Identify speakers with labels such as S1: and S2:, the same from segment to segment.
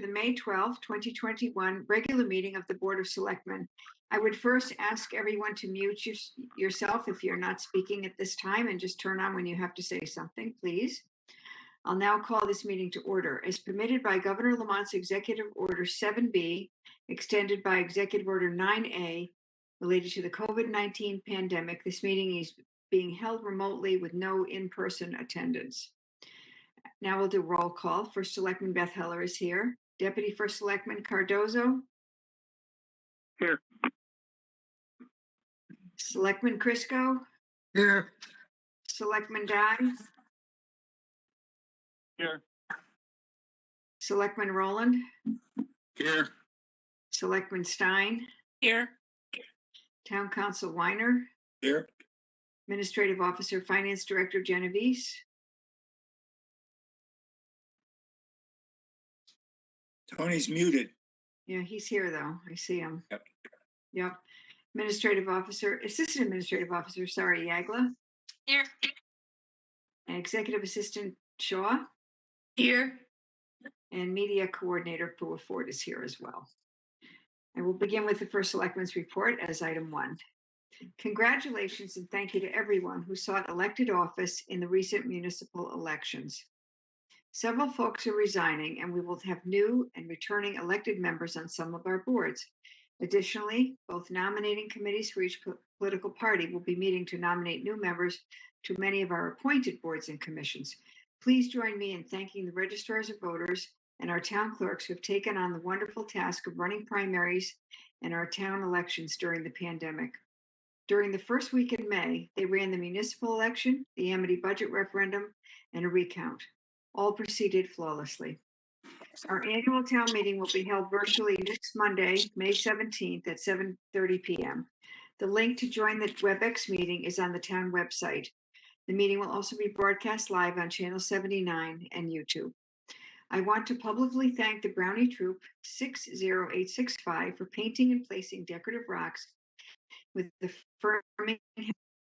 S1: the May 12th, 2021 regular meeting of the Board of Selectmen. I would first ask everyone to mute yourself if you're not speaking at this time, and just turn on when you have to say something, please. I'll now call this meeting to order. As permitted by Governor Lamont's Executive Order 7B, extended by Executive Order 9A, related to the COVID-19 pandemic, this meeting is being held remotely with no in-person attendance. Now we'll do roll call. First Selectman Beth Heller is here. Deputy First Selectman Cardozo.
S2: Here.
S1: Selectman Crisco.
S2: Here.
S1: Selectman Dye.
S2: Here.
S1: Selectman Rowland.
S2: Here.
S1: Selectman Stein.
S3: Here.
S1: Town Council Weiner.
S2: Here.
S1: Administrative Officer Finance Director Genovese.
S2: Tony's muted.
S1: Yeah, he's here though. I see him.
S2: Yep.
S1: Yep. Assistant Administrative Officer, sorry, Yagla.
S3: Here.
S1: And Executive Assistant Shaw.
S3: Here.
S1: And Media Coordinator Pua Ford is here as well. I will begin with the First Selectman's report as item 1. Congratulations and thank you to everyone who sought elected office in the recent municipal elections. Several folks are resigning, and we will have new and returning elected members on some of our boards. Additionally, both nominating committees for each political party will be meeting to nominate new members to many of our appointed boards and commissions. Please join me in thanking the registrars of voters and our town clerks who have taken on the wonderful task of running primaries and our town elections during the pandemic. During the first week in May, they ran the municipal election, the Amity budget referendum, and a recount. All proceeded flawlessly. Our annual town meeting will be held virtually next Monday, May 17th at 7:30 p.m. The link to join the WebEx meeting is on the town website. The meeting will also be broadcast live on Channel 79 and YouTube. I want to publicly thank the Brownie Troop 60865 for painting and placing decorative rocks with the affirming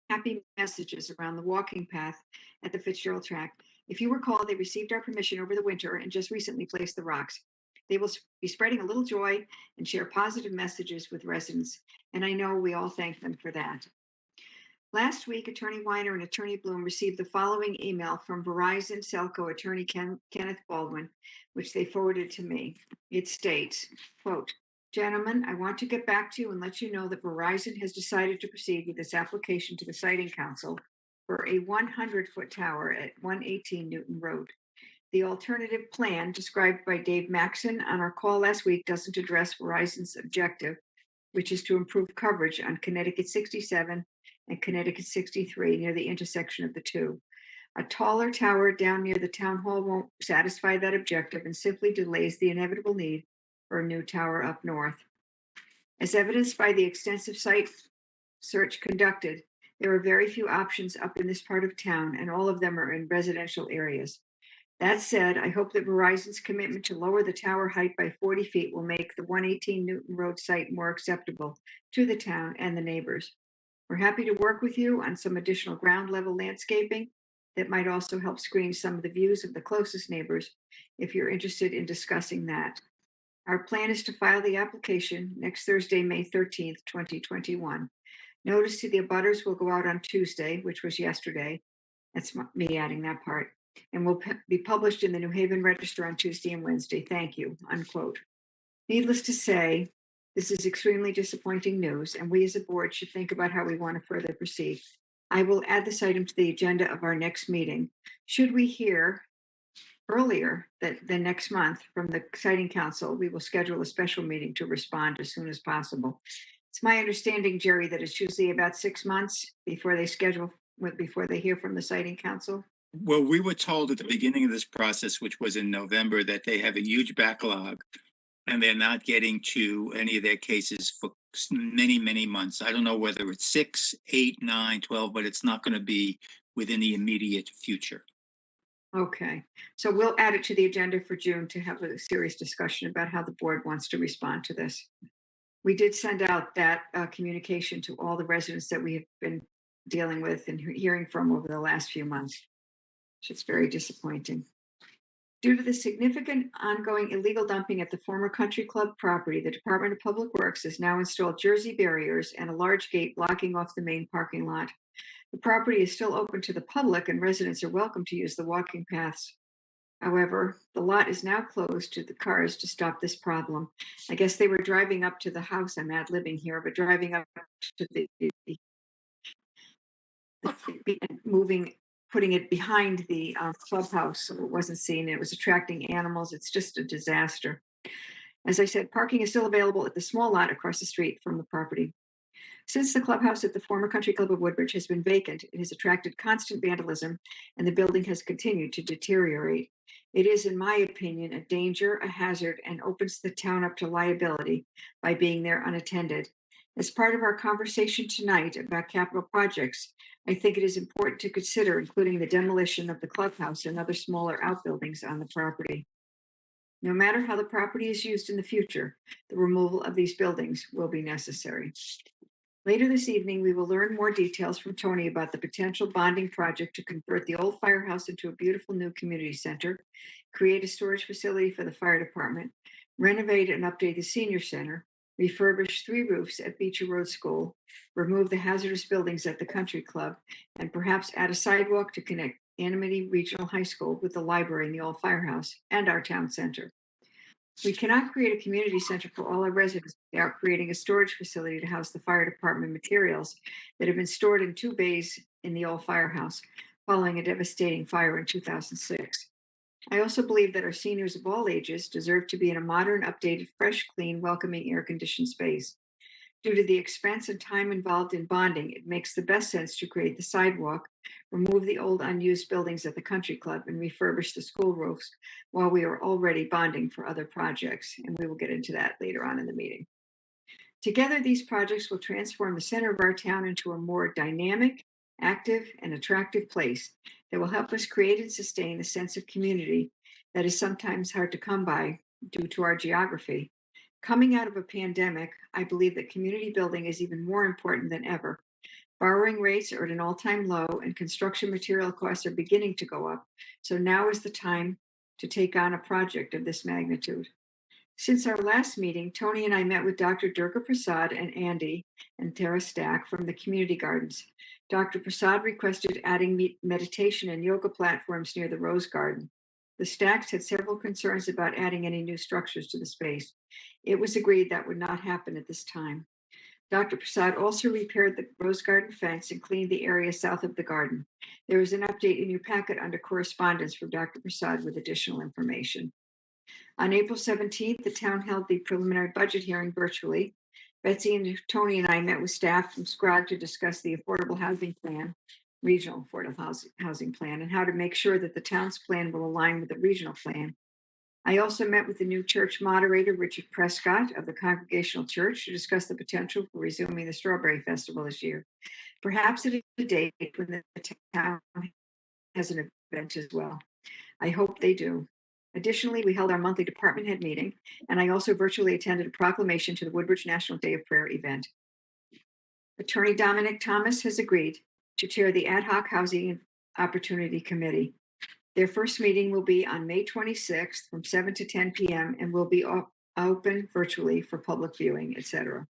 S1: happy messages around the walking path at the Fitzgerald track. If you recall, they received our permission over the winter and just recently placed the rocks. They will be spreading a little joy and share positive messages with residents, and I know we all thank them for that. Last week, Attorney Weiner and Attorney Bloom received the following email from Verizon Selco Attorney Kenneth Baldwin, which they forwarded to me. It states, quote, "Gentlemen, I want to get back to you and let you know that Verizon has decided to proceed with this application to the Siting Council for a 100-foot tower at 118 Newton Road. The alternative plan described by Dave Maxon on our call last week doesn't address Verizon's objective, which is to improve coverage on Connecticut 67 and Connecticut 63 near the intersection of the two. A taller tower down near the town hall won't satisfy that objective and simply delays the inevitable need for a new tower up north. As evidenced by the extensive site search conducted, there are very few options up in this part of town, and all of them are in residential areas. That said, I hope that Verizon's commitment to lower the tower height by 40 feet will make the 118 Newton Road site more acceptable to the town and the neighbors. We're happy to work with you on some additional ground level landscaping that might also help screen some of the views of the closest neighbors if you're interested in discussing that. Our plan is to file the application next Thursday, May 13th, 2021. Notice to the abutters will go out on Tuesday, which was yesterday. That's me adding that part. And will be published in the New Haven Register on Tuesday and Wednesday. Thank you, unquote. Needless to say, this is extremely disappointing news, and we as a board should think about how we want to further proceed. I will add this item to the agenda of our next meeting. Should we hear earlier than next month from the Siting Council, we will schedule a special meeting to respond as soon as possible. It's my understanding, Jerry, that it's usually about 6 months before they hear from the Siting Council.
S2: Well, we were told at the beginning of this process, which was in November, that they have a huge backlog and they're not getting to any of their cases for many, many months. I don't know whether it's 6, 8, 9, 12, but it's not going to be within the immediate future.
S1: Okay, so we'll add it to the agenda for June to have a serious discussion about how the board wants to respond to this. We did send out that communication to all the residents that we have been dealing with and hearing from over the last few months. It's very disappointing. Due to the significant ongoing illegal dumping at the former country club property, the Department of Public Works has now installed jersey barriers and a large gate blocking off the main parking lot. The property is still open to the public and residents are welcome to use the walking paths. However, the lot is now closed to the cars to stop this problem. I guess they were driving up to the house. I'm ad-libbing here, but driving up to moving, putting it behind the clubhouse so it wasn't seen. It was attracting animals. It's just a disaster. As I said, parking is still available at the small lot across the street from the property. Since the clubhouse at the former Country Club of Woodbridge has been vacant, it has attracted constant vandalism and the building has continued to deteriorate. It is, in my opinion, a danger, a hazard, and opens the town up to liability by being there unattended. As part of our conversation tonight about capital projects, I think it is important to consider including the demolition of the clubhouse and other smaller outbuildings on the property. No matter how the property is used in the future, the removal of these buildings will be necessary. Later this evening, we will learn more details from Tony about the potential bonding project to convert the old firehouse into a beautiful new community center, create a storage facility for the fire department, renovate and update the senior center, refurbish 3 roofs at Beecher Road School, remove the hazardous buildings at the country club, and perhaps add a sidewalk to connect Amity Regional High School with the library in the old firehouse and our town center. We cannot create a community center for all our residents without creating a storage facility to house the fire department materials that have been stored in 2 bays in the old firehouse following a devastating fire in 2006. I also believe that our seniors of all ages deserve to be in a modern, updated, fresh, clean, welcoming, air-conditioned space. Due to the expense and time involved in bonding, it makes the best sense to create the sidewalk, remove the old unused buildings at the country club, and refurbish the school roofs while we are already bonding for other projects. And we will get into that later on in the meeting. Together, these projects will transform the center of our town into a more dynamic, active, and attractive place that will help us create and sustain the sense of community that is sometimes hard to come by due to our geography. Coming out of a pandemic, I believe that community building is even more important than ever. Borrowing rates are at an all-time low and construction material costs are beginning to go up. So now is the time to take on a project of this magnitude. Since our last meeting, Tony and I met with Dr. Durga Prasad and Andy and Tara Stack from the community gardens. Dr. Prasad requested adding meditation and yoga platforms near the Rose Garden. The Stacks had several concerns about adding any new structures to the space. It was agreed that would not happen at this time. Dr. Prasad also repaired the Rose Garden fence and cleaned the area south of the garden. There is an update in your packet under correspondence from Dr. Prasad with additional information. On April 17th, the town held the preliminary budget hearing virtually. Betsy and Tony and I met with staff from SCROG to discuss the affordable housing plan, regional affordable housing plan, and how to make sure that the town's plan will align with the regional plan. I also met with the new church moderator, Richard Prescott of the Congregational Church, to discuss the potential for resuming the Strawberry Festival this year. Perhaps at a date when the town has an event as well. I hope they do. Additionally, we held our monthly department head meeting, and I also virtually attended a proclamation to the Woodbridge National Day of Prayer event. Attorney Dominic Thomas has agreed to chair the Ad Hoc Housing Opportunity Committee. Their first meeting will be on May 26th from 7 to 10 p.m. and will be open virtually for public viewing, etc.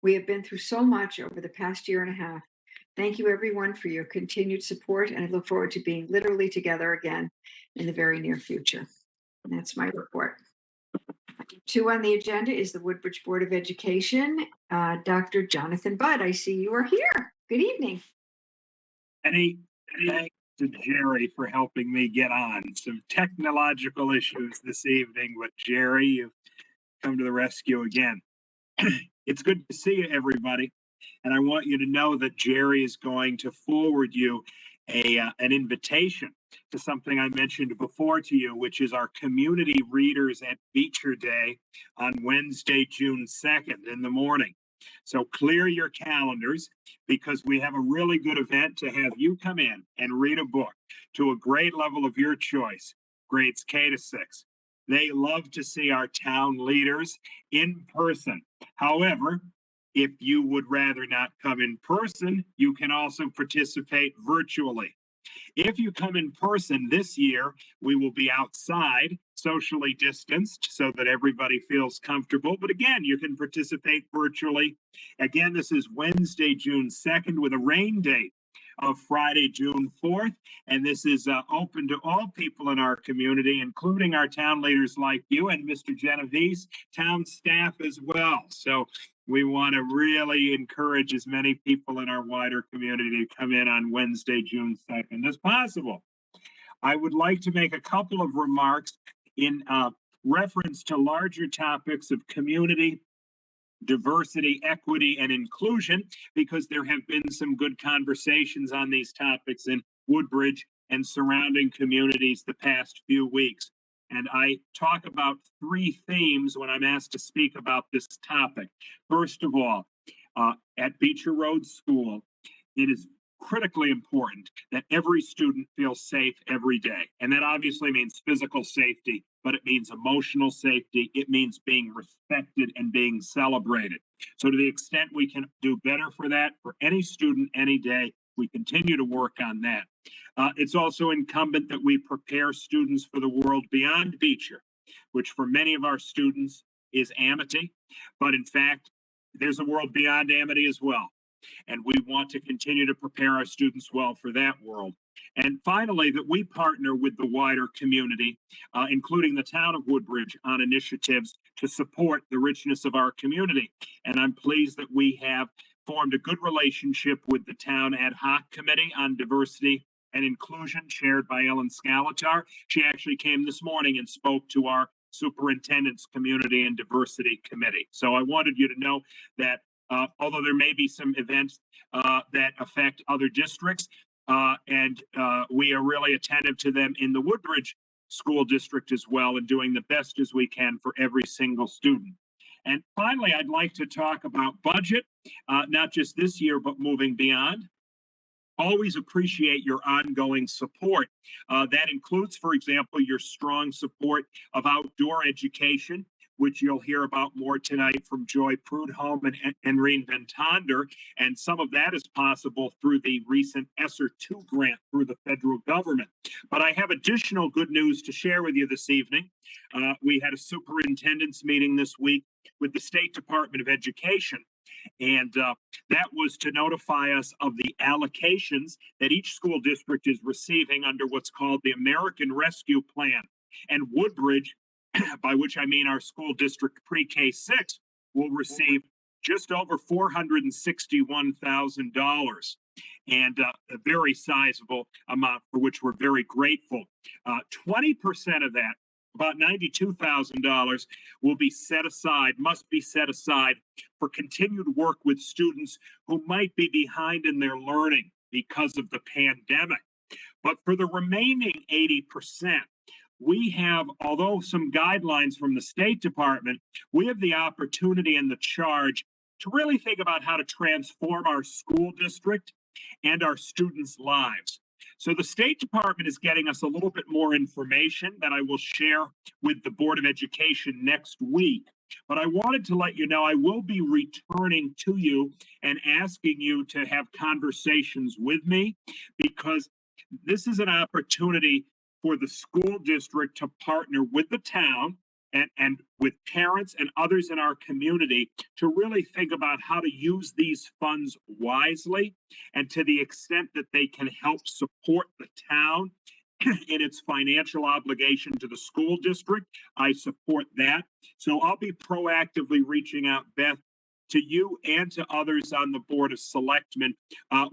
S1: We have been through so much over the past year and a half. Thank you, everyone, for your continued support, and I look forward to being literally together again in the very near future. And that's my report. 2 on the agenda is the Woodbridge Board of Education. Dr. Jonathan Budd, I see you are here. Good evening.
S3: Any thanks to Jerry for helping me get on. Some technological issues this evening, but Jerry, you've come to the rescue again. It's good to see you, everybody. And I want you to know that Jerry is going to forward you an invitation to something I mentioned before to you, which is our Community Readers at Beecher Day on Wednesday, June 2nd in the morning. So clear your calendars, because we have a really good event to have you come in and read a book to a grade level of your choice, grades K to 6. They love to see our town leaders in person. However, if you would rather not come in person, you can also participate virtually. If you come in person this year, we will be outside, socially distanced, so that everybody feels comfortable. But again, you can participate virtually. Again, this is Wednesday, June 2nd, with a rain date of Friday, June 4th. And this is open to all people in our community, including our town leaders like you and Mr. Genovese, town staff as well. So we want to really encourage as many people in our wider community to come in on Wednesday, June 2nd as possible. I would like to make a couple of remarks in reference to larger topics of community, diversity, equity, and inclusion, because there have been some good conversations on these topics in Woodbridge and surrounding communities the past few weeks. And I talk about three themes when I'm asked to speak about this topic. First of all, at Beecher Road School, it is critically important that every student feels safe every day. And that obviously means physical safety, but it means emotional safety. It means being respected and being celebrated. So to the extent we can do better for that, for any student, any day, we continue to work on that. It's also incumbent that we prepare students for the world beyond Beecher, which for many of our students is Amity. But in fact, there's a world beyond Amity as well. And we want to continue to prepare our students well for that world. And finally, that we partner with the wider community, including the town of Woodbridge, on initiatives to support the richness of our community. And I'm pleased that we have formed a good relationship with the town ad hoc committee on diversity and inclusion, chaired by Ellen Scalatar. She actually came this morning and spoke to our superintendent's community and diversity committee. So I wanted you to know that although there may be some events that affect other districts, and we are really attentive to them in the Woodbridge School District as well, and doing the best as we can for every single student. And finally, I'd like to talk about budget, not just this year, but moving beyond. Always appreciate your ongoing support. That includes, for example, your strong support of outdoor education, which you'll hear about more tonight from Joy Prudhomme and Enreen Ventonder. And some of that is possible through the recent ESSER 2 grant through the federal government. But I have additional good news to share with you this evening. We had a superintendent's meeting this week with the State Department of Education. And that was to notify us of the allocations that each school district is receiving under what's called the American Rescue Plan. And Woodbridge, by which I mean our school district pre-K 6, will receive just over $461,000, and a very sizable amount for which we're very grateful. 20% of that, about $92,000, will be set aside, must be set aside for continued work with students who might be behind in their learning because of the pandemic. But for the remaining 80%, we have, although some guidelines from the State Department, we have the opportunity and the charge to really think about how to transform our school district and our students' lives. So the State Department is getting us a little bit more information that I will share with the Board of Education next week. But I wanted to let you know I will be returning to you and asking you to have conversations with me, because this is an opportunity for the school district to partner with the town and with parents and others in our community to really think about how to use these funds wisely, and to the extent that they can help support the town in its financial obligation to the school district, I support that. So I'll be proactively reaching out, Beth, to you and to others on the Board of Selectmen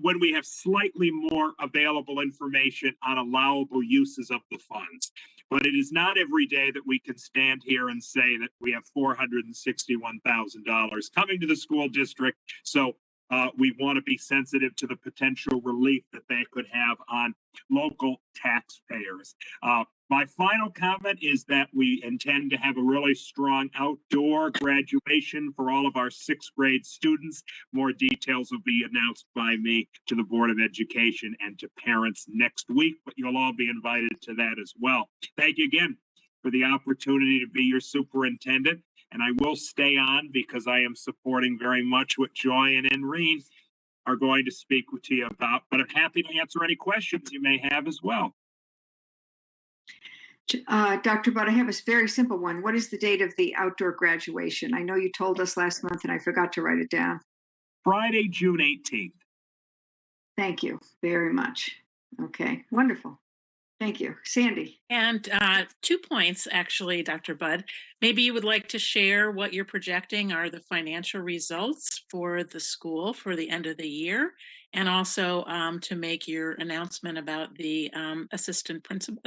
S3: when we have slightly more available information on allowable uses of the funds. But it is not every day that we can stand here and say that we have $461,000 coming to the school district. So we want to be sensitive to the potential relief that they could have on local taxpayers. My final comment is that we intend to have a really strong outdoor graduation for all of our 6th grade students. More details will be announced by me to the Board of Education and to parents next week, but you'll all be invited to that as well. Thank you again for the opportunity to be your superintendent. And I will stay on because I am supporting very much what Joy and Enreen are going to speak to you about, but I'm happy to answer any questions you may have as well.
S1: Dr. Budd, I have a very simple one. What is the date of the outdoor graduation? I know you told us last month and I forgot to write it down.
S3: Friday, June 18th.
S1: Thank you very much. Okay, wonderful. Thank you. Sandy.
S4: And 2 points, actually, Dr. Budd. Maybe you would like to share what you're projecting are the financial results for the school for the end of the year, and also to make your announcement about the assistant principal.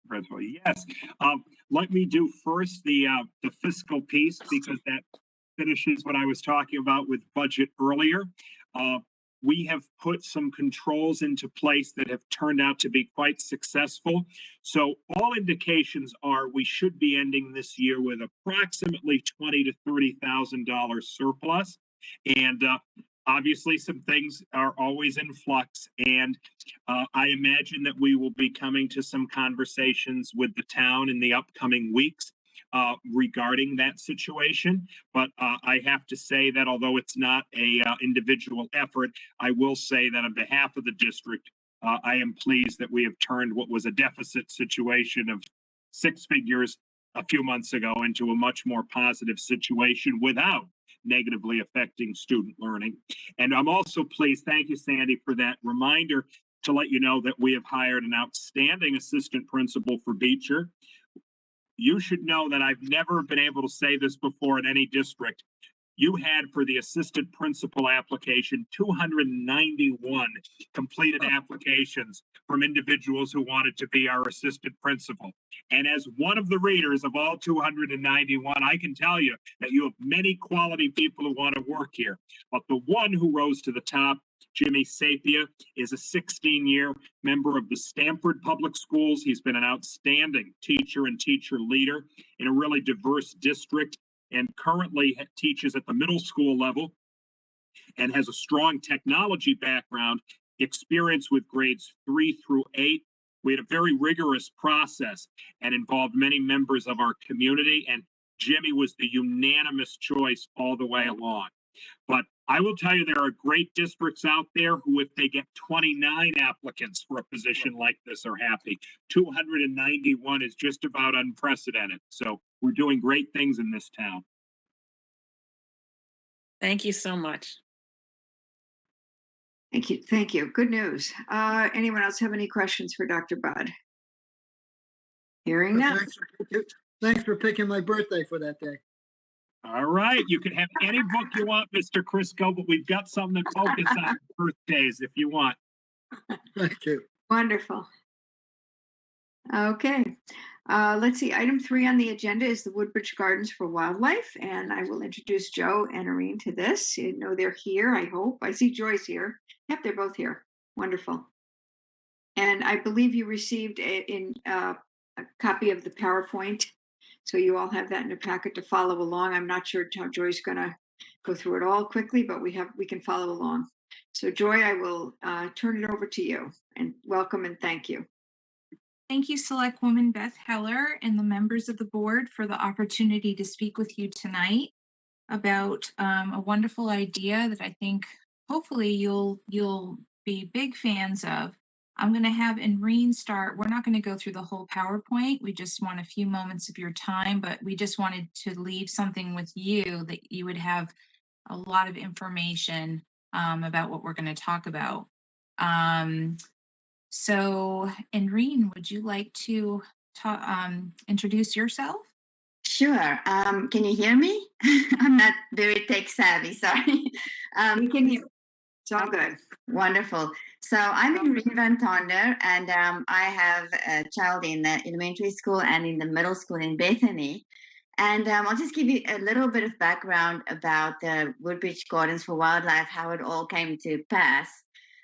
S3: Principal, yes. Let me do first the fiscal piece, because that finishes what I was talking about with budget earlier. We have put some controls into place that have turned out to be quite successful. So all indications are we should be ending this year with approximately $20,000 to $30,000 surplus. And obviously some things are always in flux. And I imagine that we will be coming to some conversations with the town in the upcoming weeks regarding that situation. But I have to say that although it's not a individual effort, I will say that on behalf of the district, I am pleased that we have turned what was a deficit situation of 6 figures a few months ago into a much more positive situation without negatively affecting student learning. And I'm also pleased, thank you, Sandy, for that reminder, to let you know that we have hired an outstanding assistant principal for Beecher. You should know that I've never been able to say this before in any district. You had, for the assistant principal application, 291 completed applications from individuals who wanted to be our assistant principal. And as one of the readers of all 291, I can tell you that you have many quality people who want to work here. But the one who rose to the top, Jimmy Sapia, is a 16-year member of the Stamford Public Schools. He's been an outstanding teacher and teacher leader in a really diverse district, and currently teaches at the middle school level and has a strong technology background, experience with grades 3 through 8. We had a very rigorous process and involved many members of our community, and Jimmy was the unanimous choice all the way along. But I will tell you, there are great districts out there who, if they get 29 applicants for a position like this, are happy. 291 is just about unprecedented. So we're doing great things in this town.
S4: Thank you so much.
S1: Thank you. Thank you. Good news. Anyone else have any questions for Dr. Budd? Hearing none.
S5: Thanks for picking my birthday for that day.
S3: All right, you can have any book you want, Mr. Crisco, but we've got something to focus on birthdays if you want.
S5: Thank you.
S1: Wonderful. Okay, let's see. Item 3 on the agenda is the Woodbridge Gardens for Wildlife, and I will introduce Joe and Irene to this. You know they're here, I hope. I see Joyce here. Yep, they're both here. Wonderful. And I believe you received a copy of the PowerPoint. So you all have that in a packet to follow along. I'm not sure how Joy's going to go through it all quickly, but we can follow along. So Joy, I will turn it over to you, and welcome and thank you.
S6: Thank you, Selectwoman Beth Heller and the members of the board for the opportunity to speak with you tonight about a wonderful idea that I think hopefully you'll be big fans of. I'm going to have Irene start. We're not going to go through the whole PowerPoint. We just want a few moments of your time, but we just wanted to leave something with you that you would have a lot of information about what we're going to talk about. So, Irene, would you like to introduce yourself?
S7: Sure. Can you hear me? I'm not very tech savvy, sorry.
S1: We can hear. It's all good.
S7: Wonderful. So I'm Irene Van Tonder, and I have a child in the elementary school and in the middle school in Bethany. And I'll just give you a little bit of background about the Woodbridge Gardens for Wildlife, how it all came to pass.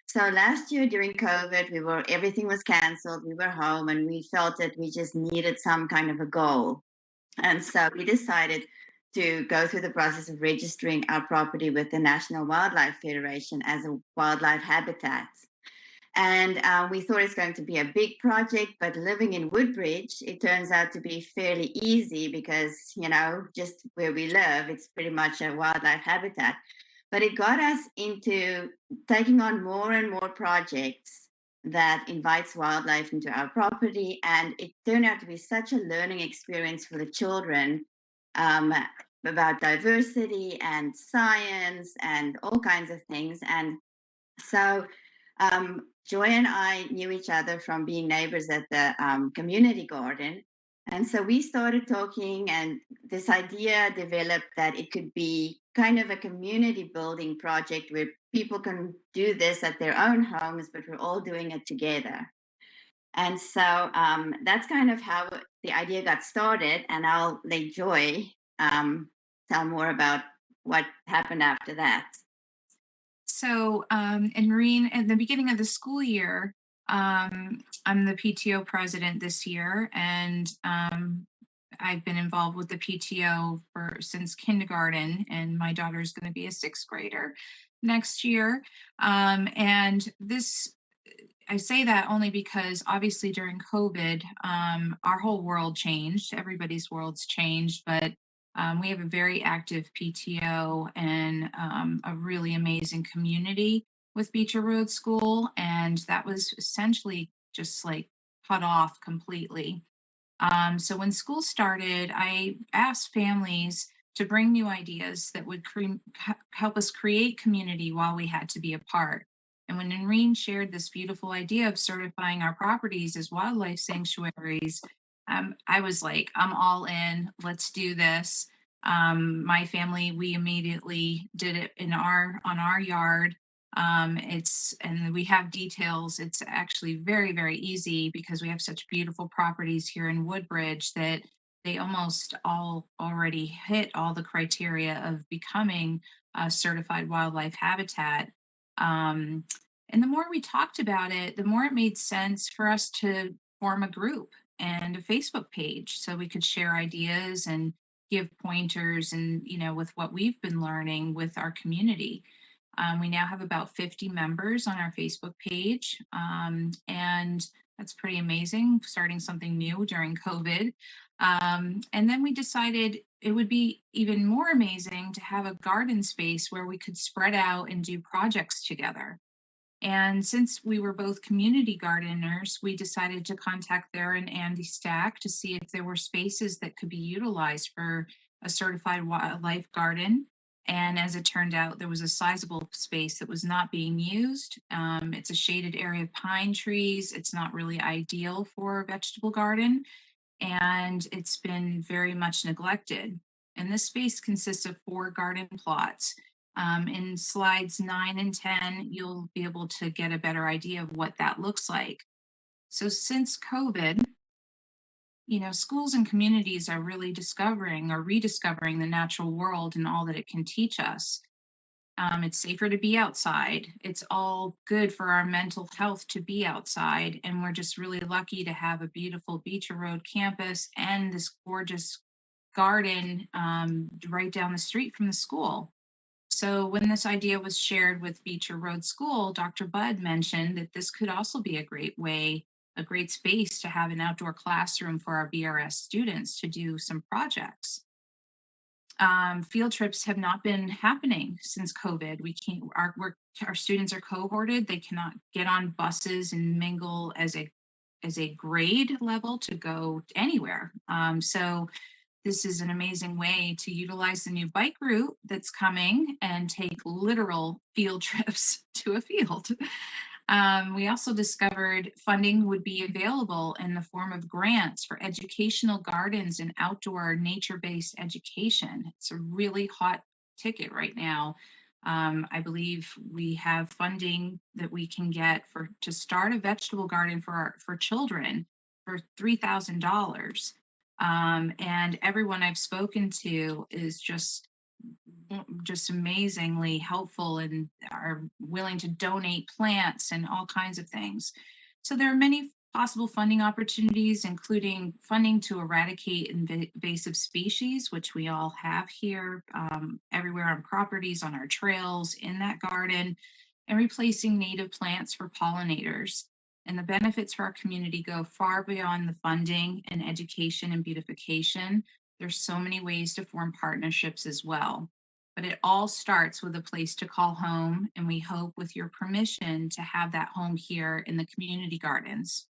S7: So last year during COVID, everything was canceled. We were home, and we felt that we just needed some kind of a goal. And so we decided to go through the process of registering our property with the National Wildlife Federation as a wildlife habitat. And we thought it's going to be a big project, but living in Woodbridge, it turns out to be fairly easy because, just where we live, it's pretty much a wildlife habitat. but it got us into taking on more and more projects that invites wildlife into our property. And it turned out to be such a learning experience for the children, about diversity and science and all kinds of things. And so Joy and I knew each other from being neighbors at the community garden. And so we started talking, and this idea developed that it could be kind of a community building project where people can do this at their own homes, but we're all doing it together. And so that's kind of how the idea got started. And I'll let Joy tell more about what happened after that.
S6: So, and Maureen, at the beginning of the school year, I'm the PTO president this year, and I've been involved with the PTO since kindergarten, and my daughter's going to be a 6th grader next year. And this, I say that only because obviously during COVID, our whole world changed. Everybody's world's changed, but we have a very active PTO and a really amazing community with Beecher Road School. And that was essentially just like cut off completely. So when school started, I asked families to bring new ideas that would help us create community while we had to be apart. And when Noreen shared this beautiful idea of certifying our properties as wildlife sanctuaries, I was like, I'm all in, let's do this. My family, we immediately did it on our yard. And we have details. It's actually very, very easy because we have such beautiful properties here in Woodbridge that they almost all already hit all the criteria of becoming a certified wildlife habitat. And the more we talked about it, the more it made sense for us to form a group and a Facebook page so we could share ideas and give pointers and, with what we've been learning with our community. We now have about 50 members on our Facebook page, and that's pretty amazing, starting something new during COVID. And then we decided it would be even more amazing to have a garden space where we could spread out and do projects together. And since we were both community gardeners, we decided to contact Sarah and Andy Stack to see if there were spaces that could be utilized for a certified wildlife garden. And as it turned out, there was a sizable space that was not being used. It's a shaded area of pine trees. It's not really ideal for a vegetable garden, and it's been very much neglected. And this space consists of 4 garden plots. In slides 9 and 10, you'll be able to get a better idea of what that looks like. So since COVID, schools and communities are really discovering or rediscovering the natural world and all that it can teach us. It's safer to be outside. It's all good for our mental health to be outside. And we're just really lucky to have a beautiful Beecher Road campus and this gorgeous garden right down the street from the school. So when this idea was shared with Beecher Road School, Dr. Budd mentioned that this could also be a great space to have an outdoor classroom for our BRS students to do some projects. Field trips have not been happening since COVID. Our students are cohorted. They cannot get on buses and mingle as a grade level to go anywhere. So this is an amazing way to utilize the new bike route that's coming and take literal field trips to a field. We also discovered funding would be available in the form of grants for educational gardens and outdoor nature-based education. It's a really hot ticket right now. I believe we have funding that we can get to start a vegetable garden for children for $3,000. And everyone I've spoken to is just amazingly helpful and are willing to donate plants and all kinds of things. So there are many possible funding opportunities, including funding to eradicate invasive species, which we all have here everywhere on properties, on our trails, in that garden, and replacing native plants for pollinators. And the benefits for our community go far beyond the funding and education and beautification. There's so many ways to form partnerships as well. but it all starts with a place to call home. And we hope, with your permission, to have that home here in the community gardens.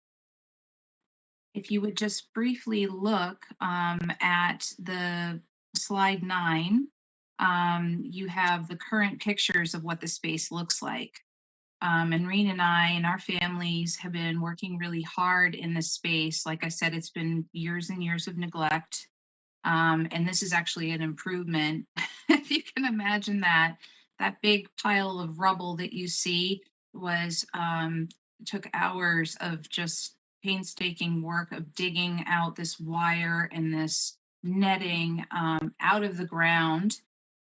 S6: If you would just briefly look at the slide 9, you have the current pictures of what the space looks like. And Reen and I and our families have been working really hard in this space. Like I said, it's been years and years of neglect. And this is actually an improvement. If you can imagine that, that big pile of rubble that you see was took hours of just painstaking work of digging out this wire and this netting out of the ground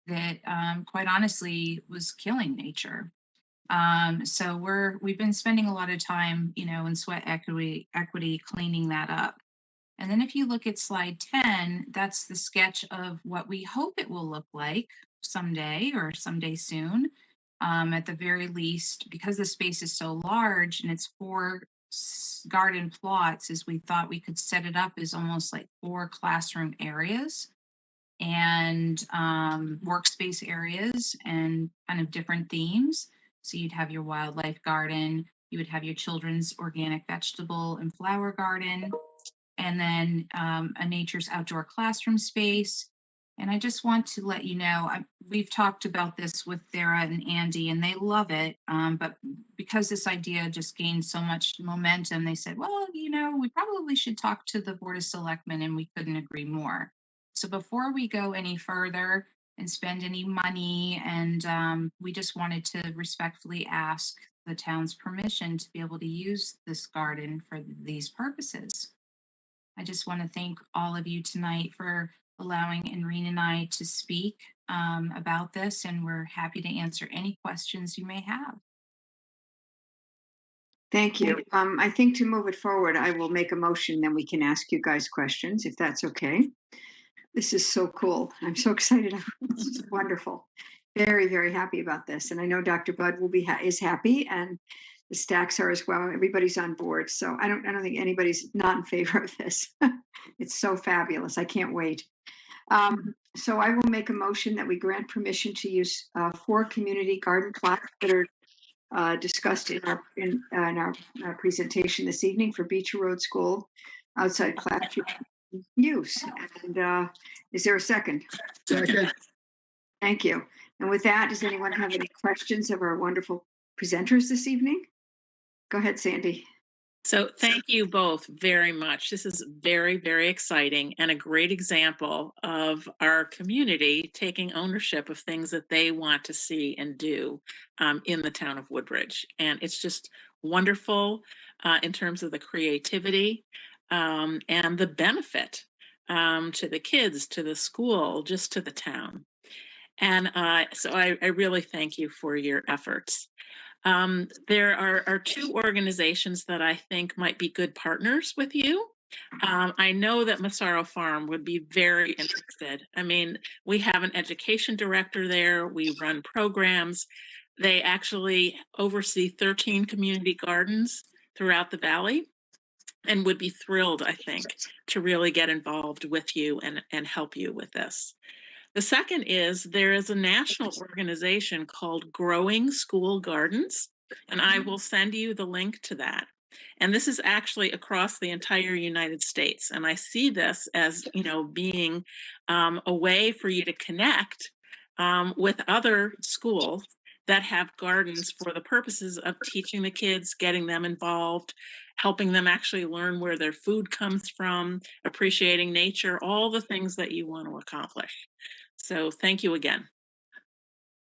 S6: that quite honestly was killing nature. So we've been spending a lot of time, in sweat equity cleaning that up. And then if you look at slide 10, that's the sketch of what we hope it will look like someday or someday soon. At the very least, because the space is so large and it's 4 garden plots, as we thought we could set it up as almost like 4 classroom areas and workspace areas and kind of different themes. So you'd have your wildlife garden, you would have your children's organic vegetable and flower garden, and then a nature's outdoor classroom space. And I just want to let you know, we've talked about this with Sarah and Andy, and they love it. But because this idea just gained so much momentum, they said, well, we probably should talk to the Board of Selectmen, and we couldn't agree more. So before we go any further and spend any money, and we just wanted to respectfully ask the town's permission to be able to use this garden for these purposes. I just want to thank all of you tonight for allowing Enreen and I to speak about this, and we're happy to answer any questions you may have.
S1: Thank you. I think to move it forward, I will make a motion, then we can ask you guys questions, if that's okay. This is so cool. I'm so excited. This is wonderful. Very, very happy about this. And I know Dr. Budd will be is happy, and the Stacks are as well. Everybody's on board. So I don't think anybody's not in favor of this. It's so fabulous. I can't wait. So I will make a motion that we grant permission to use 4 community garden plots that are discussed in our presentation this evening for Beecher Road School outside classroom use. And is there a second?
S5: Second.
S1: Thank you. And with that, does anyone have any questions of our wonderful presenters this evening? Go ahead, Sandy.
S4: So thank you both very much. This is very, very exciting and a great example of our community taking ownership of things that they want to see and do in the town of Woodbridge. And it's just wonderful in terms of the creativity and the benefit to the kids, to the school, just to the town. And so I really thank you for your efforts. There are 2 organizations that I think might be good partners with you. I know that Massaro Farm would be very interested. I mean, we have an education director there. We run programs. They actually oversee 13 community gardens throughout the valley and would be thrilled, I think, to really get involved with you and help you with this. The second is there is a national organization called Growing School Gardens, and I will send you the link to that. And this is actually across the entire United States. And I see this as, being a way for you to connect with other schools that have gardens for the purposes of teaching the kids, getting them involved, helping them actually learn where their food comes from, appreciating nature, all the things that you want to accomplish. So thank you again.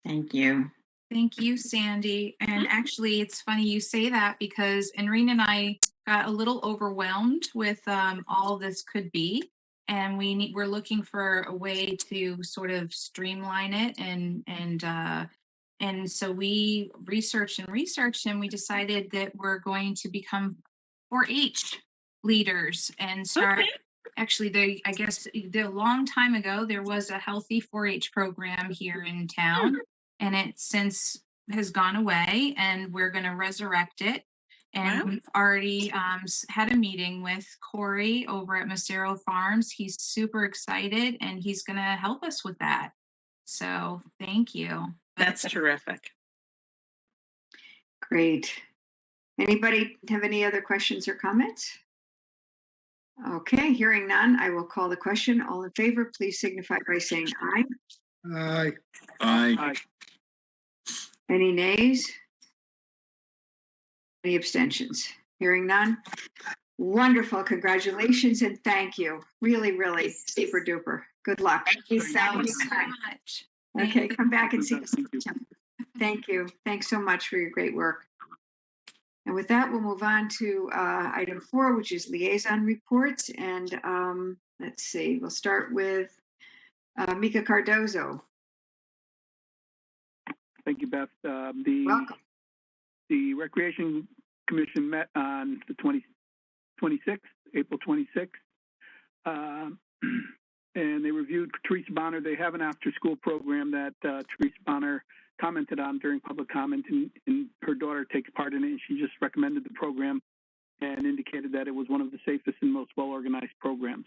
S7: Thank you.
S6: Thank you, Sandy. And actually, it's funny you say that because Enreen and I got a little overwhelmed with all this could be. And we're looking for a way to sort of streamline it. And so we researched and we decided that we're going to become 4-H leaders and start.
S4: Okay.
S6: Actually, I guess a long time ago, there was a healthy 4-H program here in town, and it since has gone away, and we're going to resurrect it. And
S4: Wow.
S6: we've already had a meeting with Corey over at Massaro Farms. He's super excited, and he's going to help us with that. So thank you.
S4: That's terrific.
S1: Great. Anybody have any other questions or comments? Okay, hearing none, I will call the question. All in favor, please signify by saying aye.
S5: Aye.
S2: Aye.
S1: Any nays? Any abstentions? Hearing none? Wonderful, congratulations and thank you. Really, really super duper. Good luck.
S7: Thank you so
S6: Thank you
S7: much.
S6: so much.
S1: Okay, come back and see us.
S2: Thank you.
S1: Thank you. Thanks so much for your great work. And with that, we'll move on to item 4, which is liaison reports. And let's see, we'll start with Mika Cardozo.
S8: Thank you, Beth.
S1: Welcome.
S8: The Recreation Commission met on the 26th, April 26th. And they reviewed Teresa Bonner. They have an after-school program that Teresa Bonner commented on during public comment, and her daughter takes part in it. And she just recommended the program and indicated that it was one of the safest and most well-organized programs.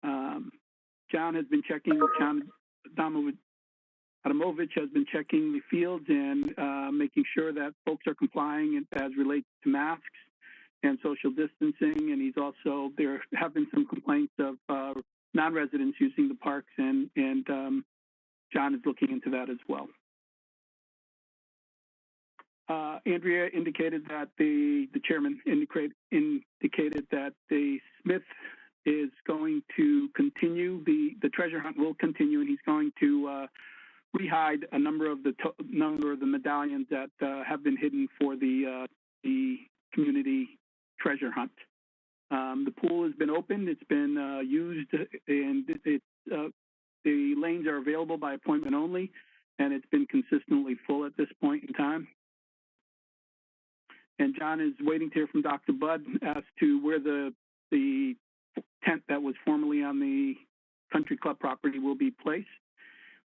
S8: John has been checking, John Adamovich has been checking the fields and making sure that folks are complying as relates to masks and social distancing. And he's also, there have been some complaints of non-residents using the parks, and John is looking into that as well. Andrea indicated that the chairman indicated that the Smith is going to continue, the treasure hunt will continue, and he's going to rehide a number of the medallions that have been hidden for the community treasure hunt. The pool has been opened, it's been used, and the lanes are available by appointment only, and it's been consistently full at this point in time. And John is waiting to hear from Dr. Budd as to where the tent that was formerly on the country club property will be placed.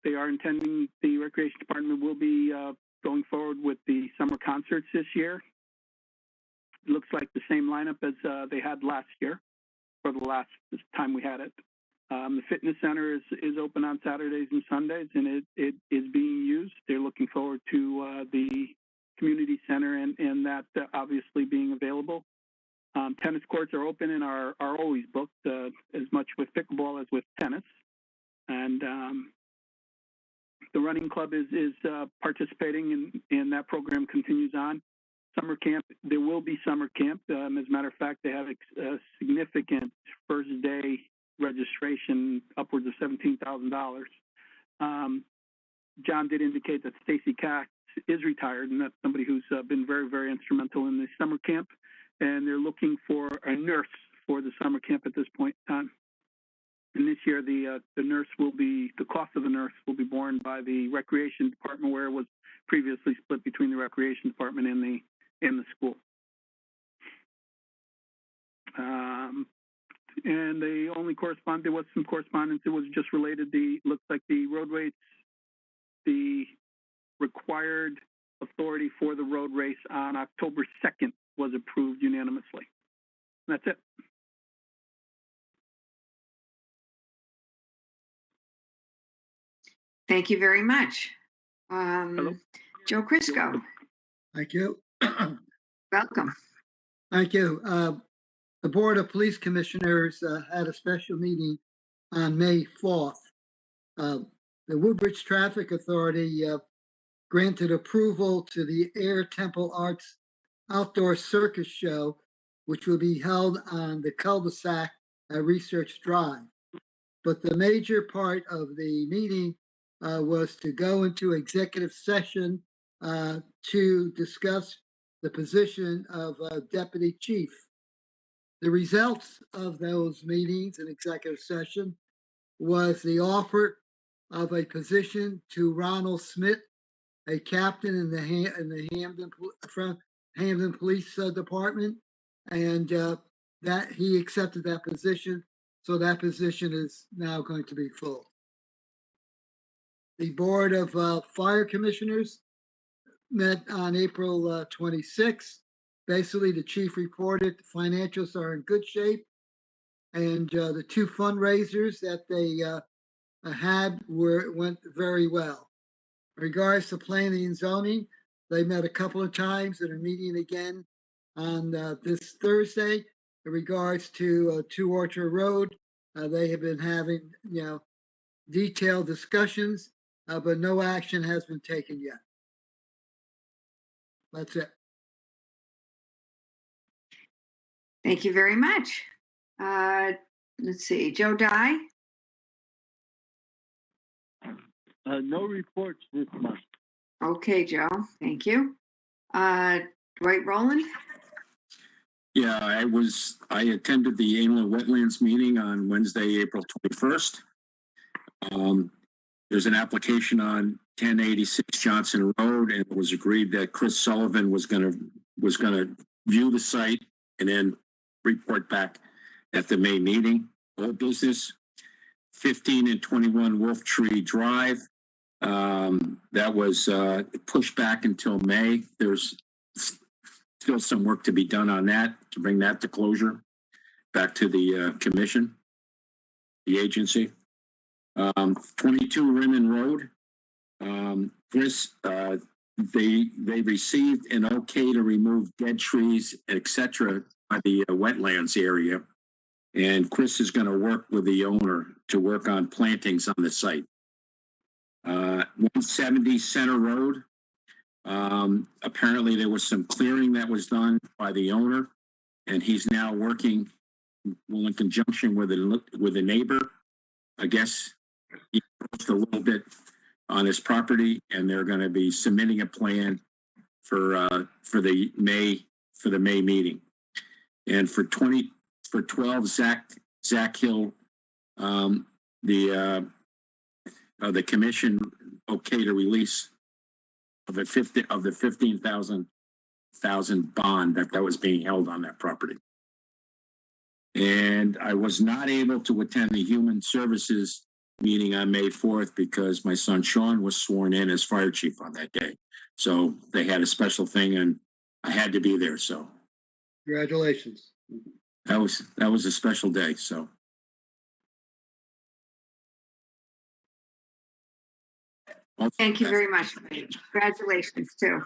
S8: They are intending, the Recreation Department will be going forward with the summer concerts this year. It looks like the same lineup as they had last year, or the last time we had it. The fitness center is open on Saturdays and Sundays, and it is being used. They're looking forward to the community center and that obviously being available. Tennis courts are open and are always booked, as much with pickleball as with tennis. And the running club is participating, and that program continues on. Summer camp, there will be summer camp. As a matter of fact, they have a significant first day registration, upwards of $17,000. John did indicate that Stacy Katz is retired, and that's somebody who's been very, very instrumental in the summer camp. And they're looking for a nurse for the summer camp at this point in time. And this year, the nurse will be, the cost of the nurse will be borne by the Recreation Department, where it was previously split between the Recreation Department and the school. And they only there was some correspondence. It was just related, looks like the road race, the required authority for the road race on October 2nd was approved unanimously. That's it.
S1: Thank you very much. Joe Crisco.
S5: Thank you.
S1: Welcome.
S5: Thank you. The Board of Police Commissioners had a special meeting on May 4th. The Woodbridge Traffic Authority granted approval to the Air Temple Arts Outdoor Circus Show, which will be held on the cul-de-sac at Research Drive. But the major part of the meeting was to go into executive session to discuss the position of deputy chief. The results of those meetings in executive session was the offer of a position to Ronald Smith, a captain in the Hamden Police Department, and that he accepted that position. So that position is now going to be full. The Board of Fire Commissioners met on April 26th. Basically, the chief reported the financials are in good shape, and the two fundraisers that they went very well. In regards to planning and zoning, they met a couple of times and are meeting again on this Thursday. In regards to 2 Orchard Road, they have been having, detailed discussions, but no action has been taken yet. That's it.
S1: Thank you very much. Let's see, Joe Dye.
S9: No reports this month.
S1: Okay, Joe, thank you. Dwight Rowland.
S10: Yeah, I attended the inland wetlands meeting on Wednesday, April 21st. There's an application on 1086 Johnson Road, and it was agreed that Chris Sullivan was gonna view the site and then report back at the May meeting. Old business, 15 and 21 Wolf Tree Drive. That was pushed back until May. There's still some work to be done on that to bring that to closure, back to the commission, the agency. 22 Rimmon Road. Chris, they received an okay to remove dead trees, etc., by the wetlands area, and Chris is going to work with the owner to work on plantings on the site. 170 Center Road. Apparently there was some clearing that was done by the owner, and he's now working in conjunction with a neighbor. I guess he pushed a little bit on his property, and they're going to be submitting a plan for the May meeting. And for 12 Zach Hill, the commission okay to release of the 15,000 bond that was being held on that property. And I was not able to attend the Human Services meeting on May 4th because my son Sean was sworn in as fire chief on that day. So they had a special thing and I had to be there. So
S5: congratulations.
S10: That was a special day. So
S1: Thank you very much. Congratulations too.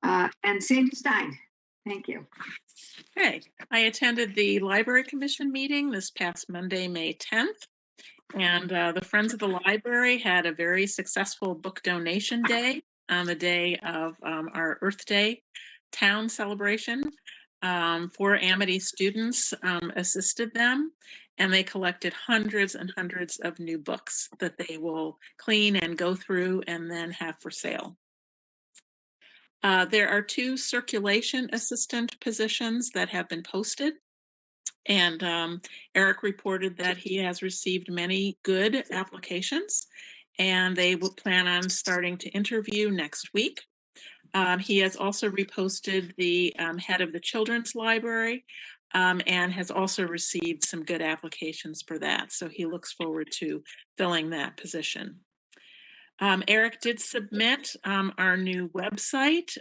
S1: And Sandy Stein, thank you.
S4: Okay, I attended the Library Commission meeting this past Monday, May 10th. And the Friends of the Library had a very successful book donation day on the day of our Earth Day town celebration. 4 Amity students assisted them, and they collected hundreds and hundreds of new books that they will clean and go through and then have for sale. There are 2 circulation assistant positions that have been posted. And Eric reported that he has received many good applications, and they will plan on starting to interview next week. He has also reposted the head of the Children's Library and has also received some good applications for that. So he looks forward to filling that position. Eric did submit our new website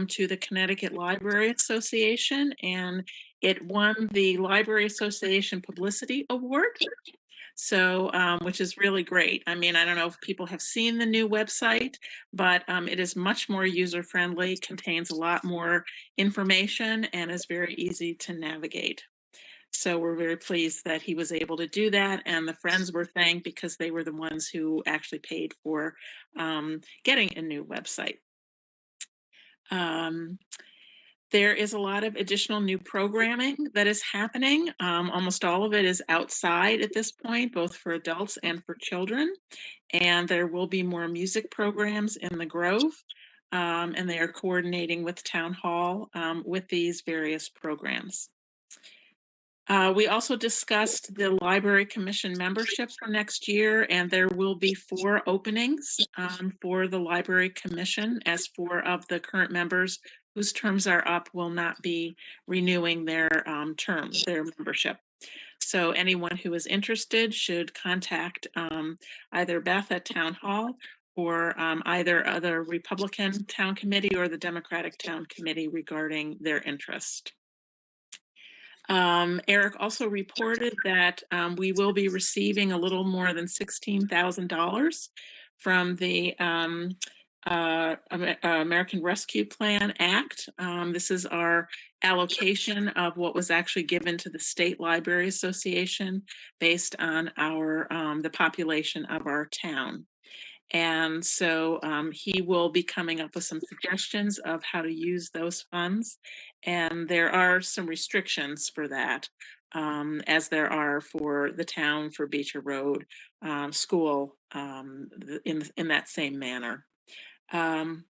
S4: to the Connecticut Library Association, and it won the Library Association Publicity Award. So, which is really great. I mean, I don't know if people have seen the new website, but it is much more user-friendly, contains a lot more information, and is very easy to navigate. So we're very pleased that he was able to do that, and the Friends were thanked because they were the ones who actually paid for getting a new website. There is a lot of additional new programming that is happening. Almost all of it is outside at this point, both for adults and for children. And there will be more music programs in the Grove, and they are coordinating with Town Hall with these various programs. We also discussed the Library Commission membership for next year, and there will be 4 openings for the Library Commission, as 4 of the current members whose terms are up will not be renewing their their membership. So anyone who is interested should contact either Beth at Town Hall or either other Republican Town Committee or the Democratic Town Committee regarding their interest. Eric also reported that we will be receiving a little more than $16,000 from the American Rescue Plan Act. This is our allocation of what was actually given to the State Library Association based on our the population of our town. And so he will be coming up with some suggestions of how to use those funds. And there are some restrictions for that, as there are for the town, for Beecher Road School, in that same manner. And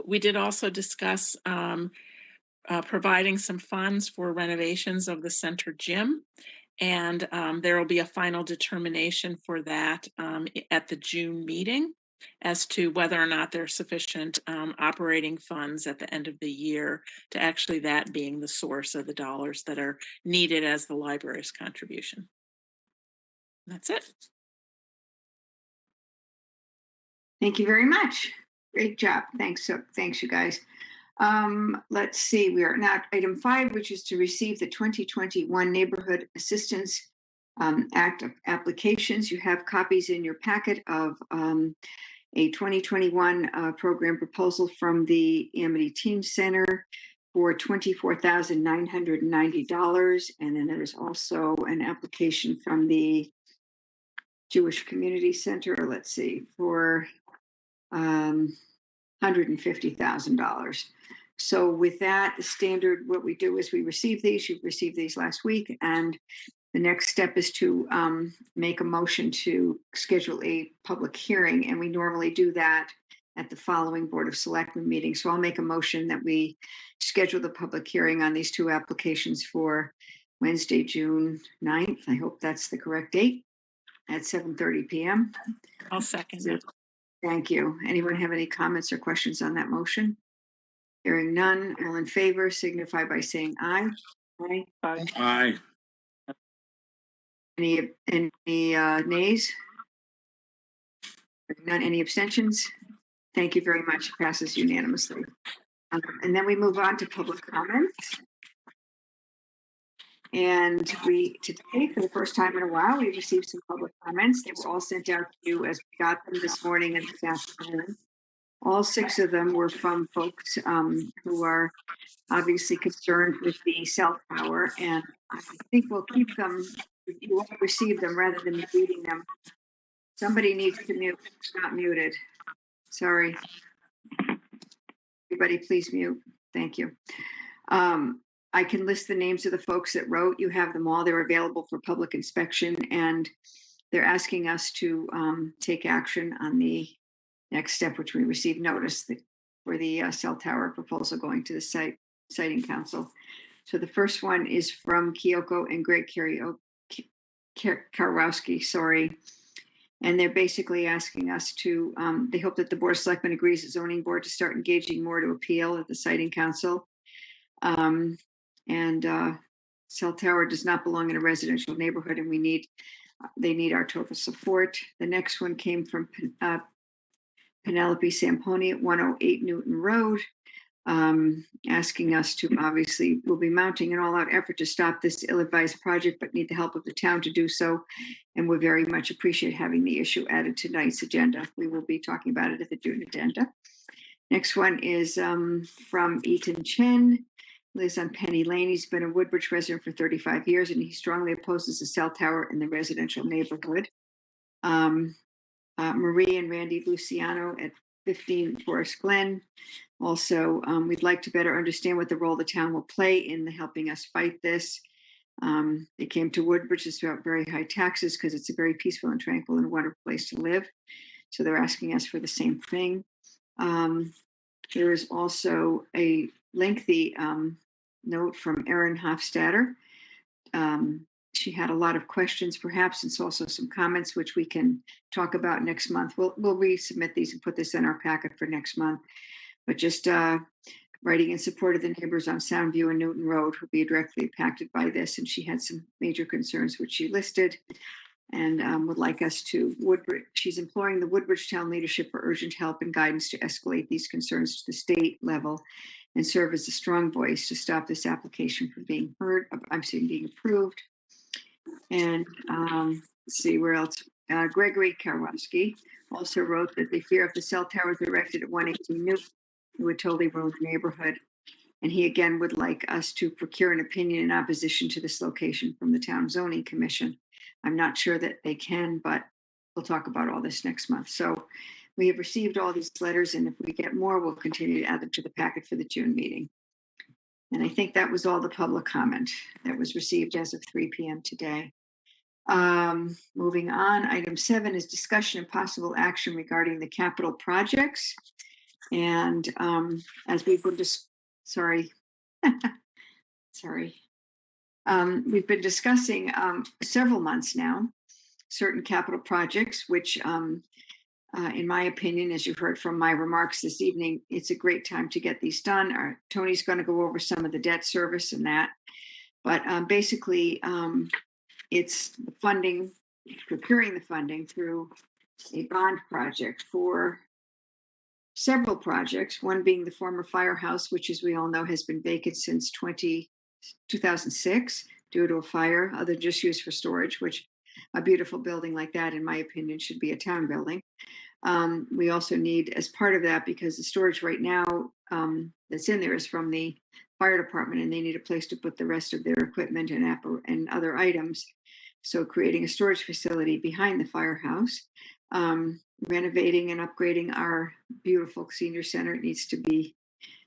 S4: we did also discuss providing some funds for renovations of the center gym. And there will be a final determination for that at the June meeting as to whether or not there's sufficient operating funds at the end of the year to actually that being the source of the dollars that are needed as the library's contribution. That's it.
S1: Thank you very much. Great job. Thanks. Thanks, you guys. Let's see, we are now at item 5, which is to receive the 2021 Neighborhood Assistance Act of applications. You have copies in your packet of a 2021 program proposal from the Amity Teen Center for $24,990. And then there's also an application from the Jewish Community Center, let's see, for $150,000. So with that, the standard, what we do is we receive these, you've received these last week, and the next step is to make a motion to schedule a public hearing, and we normally do that at the following Board of Selectmen meeting. So I'll make a motion that we schedule the public hearing on these 2 applications for Wednesday, June 9th. I hope that's the correct date, at 7:30 p.m.
S4: I'll second it.
S1: Thank you. Anyone have any comments or questions on that motion? Hearing none, all in favor signify by saying aye. Aye.
S8: Aye.
S10: Aye.
S1: Any nays? Hearing none, any abstentions? Thank you very much. It passes unanimously. And then we move on to public comments. And today, for the first time in a while, we received some public comments. They were all sent out to you as we got them this morning and this afternoon. All 6 of them were from folks who are obviously concerned with the cell tower, and I think we'll keep them. You won't receive them rather than me reading them. Somebody needs to mute. It's not muted. Sorry. Everybody, please mute. Thank you. I can list the names of the folks that wrote. You have them all. They're available for public inspection, and they're asking us to take action on the next step, which we received notice for the cell tower proposal going to the siting council. So the first one is from Kyoko and Greg Karowski, sorry. And they're basically asking us to, they hope that the Board of Selectmen agrees the zoning board to start engaging more to appeal at the siting council. Cell tower does not belong in a residential neighborhood, and they need our total support. The next one came from Penelope Samponi at 108 Newton Road, asking us to, obviously, we'll be mounting an all-out effort to stop this ill-advised project, but need the help of the town to do so. And we very much appreciate having the issue added to tonight's agenda. We will be talking about it at the June agenda. Next one is from Eaton Chen, lives on Penny Lane. He's been a Woodbridge resident for 35 years, and he strongly opposes the cell tower in the residential neighborhood. Marie and Randy Luciano at 15 Forest Glen. Also, we'd like to better understand what the role the town will play in helping us fight this. They came to Woodbridge about very high taxes because it's a very peaceful and tranquil and wonderful place to live. So they're asking us for the same thing. There is also a lengthy note from Erin Hofstadter. She had a lot of questions, perhaps, and also some comments, which we can talk about next month. We'll resubmit these and put this in our packet for next month. But just writing in support of the neighbors on Soundview and Newton Road who'll be directly impacted by this. And she had some major concerns, which she listed, and would like us to Woodbridge. She's imploring the Woodbridge town leadership for urgent help and guidance to escalate these concerns to the state level and serve as a strong voice to stop this application from being being approved. And let's see where else. Gregory Karwowski also wrote that the fear of the cell towers erected at 118 New would totally ruin the neighborhood. And he again would like us to procure an opinion in opposition to this location from the Town Zoning Commission. I'm not sure that they can, but we'll talk about all this next month. So we have received all these letters, and if we get more, we'll continue to add them to the packet for the June meeting. And I think that was all the public comment that was received as of 3 p.m. today. Moving on, item 7 is discussion and possible action regarding the capital projects. And as we've been we've been discussing several months now certain capital projects, which in my opinion, as you've heard from my remarks this evening, it's a great time to get these done. Tony's going to go over some of the debt service and that, but basically it's the funding, procuring the funding through a bond project for several projects, one being the former Firehouse, which, as we all know, has been vacant since 2006 due to a fire, other just used for storage, which a beautiful building like that, in my opinion, should be a town building. We also need, as part of that, because the storage right now that's in there is from the fire department, and they need a place to put the rest of their equipment and other items. So creating a storage facility behind the Firehouse, renovating and upgrading our beautiful senior center. It needs to be,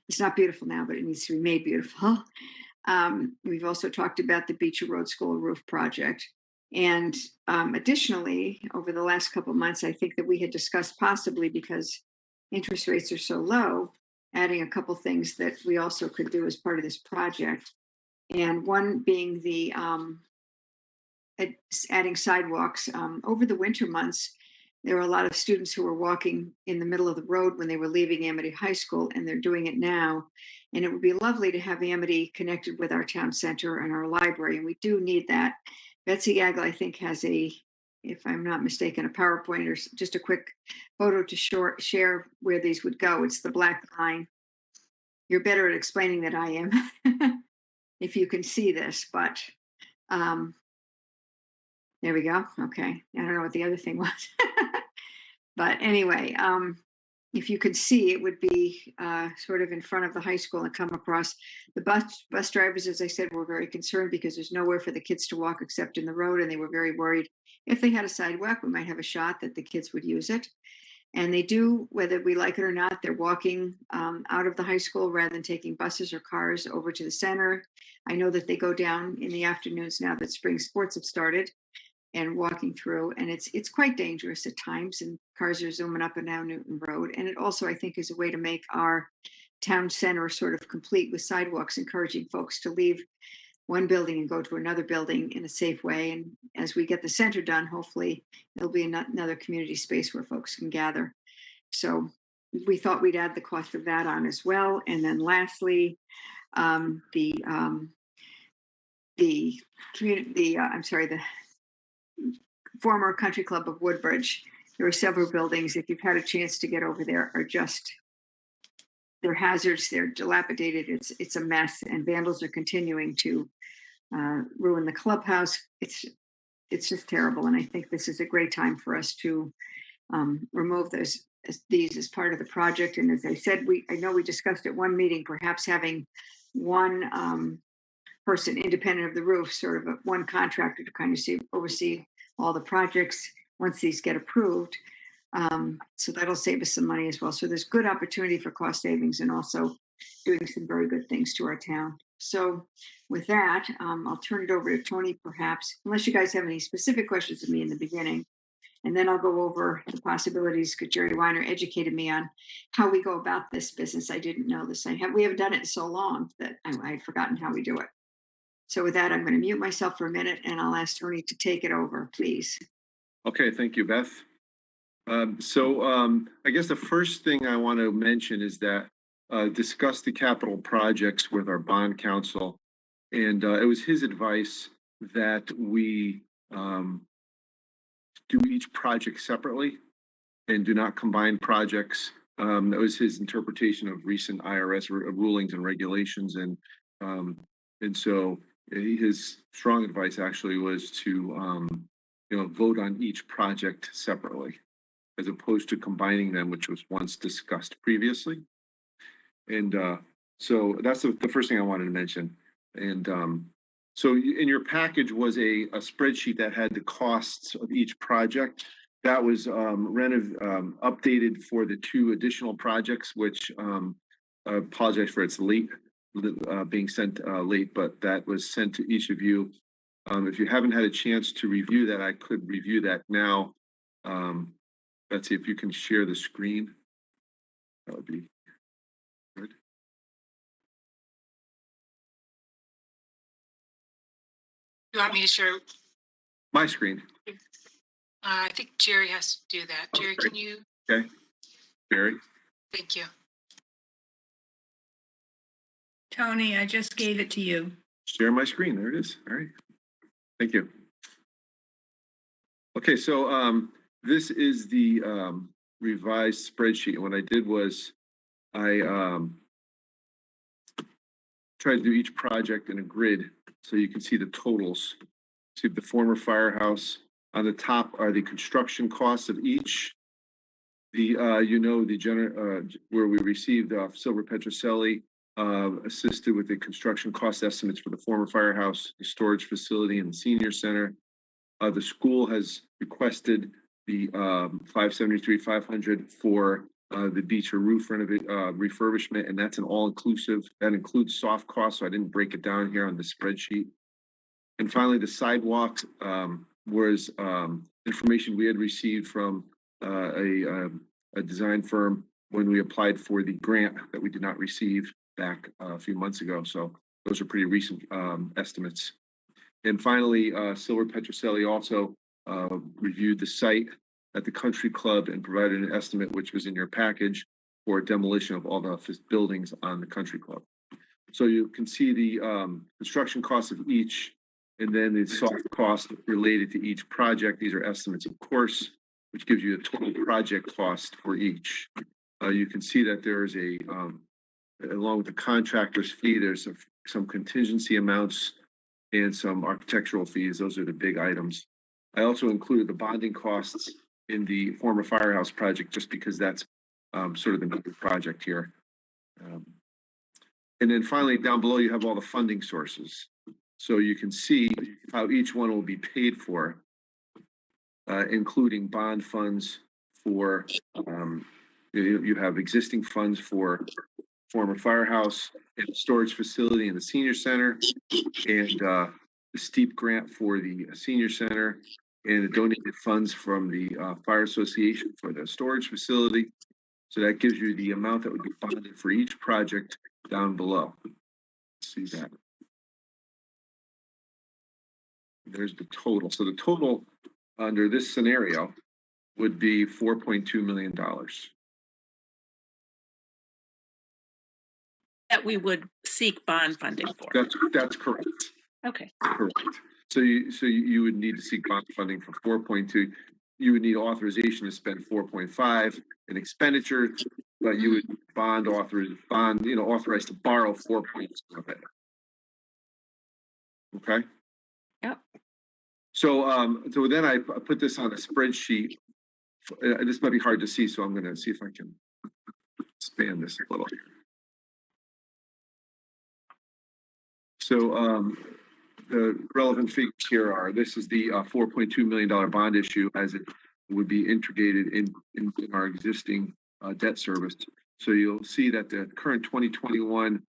S1: it's not beautiful now, but it needs to be made beautiful. We've also talked about the Beecher Road School roof project. And additionally, over the last couple of months, I think that we had discussed possibly, because interest rates are so low, adding a couple things that we also could do as part of this project. And one being the adding sidewalks. Over the winter months, there were a lot of students who were walking in the middle of the road when they were leaving Amity High School, and they're doing it now. And it would be lovely to have Amity connected with our town center and our library, and we do need that. Betsy Agla, I think, has a, if I'm not mistaken, a PowerPoint or just a quick photo to share where these would go. It's the black line. You're better at explaining than I am if you can see this, but there we go. Okay. I don't know what the other thing was. But anyway, if you could see, it would be sort of in front of the high school and come across. The bus drivers, as I said, were very concerned because there's nowhere for the kids to walk except in the road. And they were very worried if they had a sidewalk, we might have a shot that the kids would use it. And they do, whether we like it or not, they're walking out of the high school rather than taking buses or cars over to the center. I know that they go down in the afternoons now that spring sports have started, and walking through, and it's quite dangerous at times, and cars are zooming up and down Newton Road. And it also, I think, is a way to make our town center sort of complete with sidewalks, encouraging folks to leave one building and go to another building in a safe way. And as we get the center done, hopefully there'll be another community space where folks can gather. So we thought we'd add the cost of that on as well. And then lastly, the former Country Club of Woodbridge. There are several buildings, if you've had a chance to get over there, are just, they're hazards, they're dilapidated, it's a mess, and vandals are continuing to ruin the clubhouse. It's just terrible, and I think this is a great time for us to remove these as part of the project. And as I said, I know we discussed at one meeting, perhaps having one person independent of the roof, sort of one contractor to kind of oversee all the projects once these get approved. So that'll save us some money as well. So there's good opportunity for cost savings and also doing some very good things to our town. So with that, I'll turn it over to Tony, perhaps, unless you guys have any specific questions of me in the beginning. And then I'll go over the possibilities, because Jerry Weiner educated me on how we go about this business. I didn't know this. We haven't done it in so long that I had forgotten how we do it. So with that, I'm going to mute myself for a minute, and I'll ask Tony to take it over, please.
S10: Okay, thank you, Beth. I guess the first thing I want to mention is that discuss the capital projects with our bond counsel. And it was his advice that we do each project separately and do not combine projects
S11: That was his interpretation of recent IRS rulings and regulations, and so his strong advice actually was to vote on each project separately, as opposed to combining them, which was once discussed previously. And so that's the first thing I wanted to mention. And so in your package was a spreadsheet that had the costs of each project. That was updated for the 2 additional projects, which I apologize for its late being sent late, but that was sent to each of you. If you haven't had a chance to review that, I could review that now. Let's see if you can share the screen. That would be good.
S12: You want me to share?
S11: My screen.
S12: I think Jerry has to do that. Jerry,
S11: Okay.
S12: can you?
S11: Okay. Barry.
S12: Thank you.
S13: Tony, I just gave it to you.
S11: Share my screen. There it is. All right. Thank you. Okay, so this is the revised spreadsheet. And what I did was I tried to do each project in a grid so you can see the totals. See the former firehouse. On the top are the construction costs of each. The where we received Silver Petroselli assisted with the construction cost estimates for the former firehouse, the storage facility, and the senior center. The school has requested the $573,500 for the beach or roof refurbishment, and that's an all-inclusive. That includes soft costs, so I didn't break it down here on the spreadsheet. And finally, the sidewalk was information we had received from a design firm when we applied for the grant that we did not receive back a few months ago. So those are pretty recent estimates. And finally, Silver Petroselli also reviewed the site at the country club and provided an estimate, which was in your package, for demolition of all the buildings on the country club. So you can see the construction costs of each, and then the soft cost related to each project. These are estimates, of course, which gives you a total project cost for each. You can see that there is along with the contractor's fee, there's some contingency amounts and some architectural fees. Those are the big items. I also included the bonding costs in the former firehouse project, just because that's sort of the major project here. And then finally, down below, you have all the funding sources. So you can see how each one will be paid for, including bond funds for, you have existing funds for former firehouse and storage facility in the senior center, and the steep grant for the senior center, and the donated funds from the fire association for the storage facility. So that gives you the amount that would be funded for each project down below. Let's see that. There's the total. So the total under this scenario would be $4.2 million.
S4: That we would seek bond funding for.
S11: That's correct.
S4: Okay.
S11: Correct. So you would need to seek bond funding for 4.2. You would need authorization to spend 4.5 in expenditure, but you would authorized to borrow 4.2 of it. Okay.
S4: Yep.
S11: So so then I put this on a spreadsheet. This might be hard to see, so I'm going to see if I can expand this a little here. So the relevant figures here are, this is the $4.2 million bond issue as it would be integrated in our existing debt service. So you'll see that the current 2021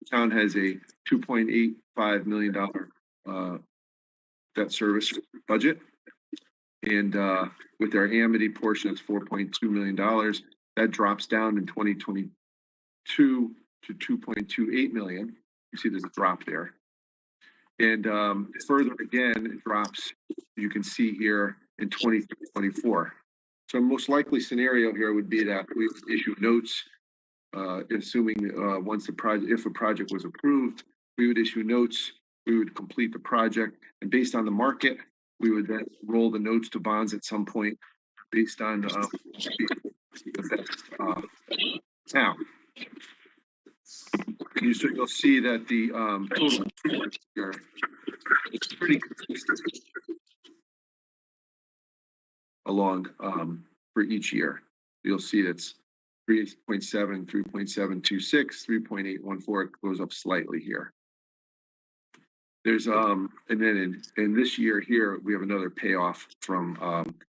S11: town has a $2.85 million debt service budget. And with our Amity portion, it's $4.2 million. That drops down in 2022 to $2.28 million. You see there's a drop there. And further again, it drops, you can see here, in 2024. So most likely scenario here would be that we would issue notes, assuming once the project, if a project was approved, we would issue notes, we would complete the project, and based on the market, we would then roll the notes to bonds at some point based on Now, you'll see that the total here, it's pretty consistent along for each year. You'll see that's 3.7, 3.726, 3.814. It goes up slightly here. There's and then in this year here we have another payoff from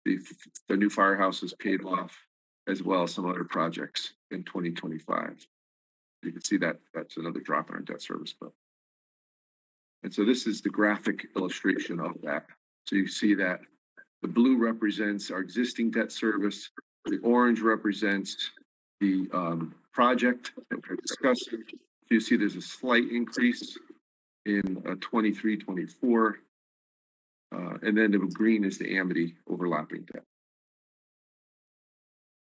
S11: the new firehouse is paid off, as well as some other projects in 2025. You can see that that's another drop in our debt service bill. And so this is the graphic illustration of that. So you see that the blue represents our existing debt service, the orange represents the project that we're discussing. You see there's a slight increase in 23, 24. And then the green is the Amity overlapping debt.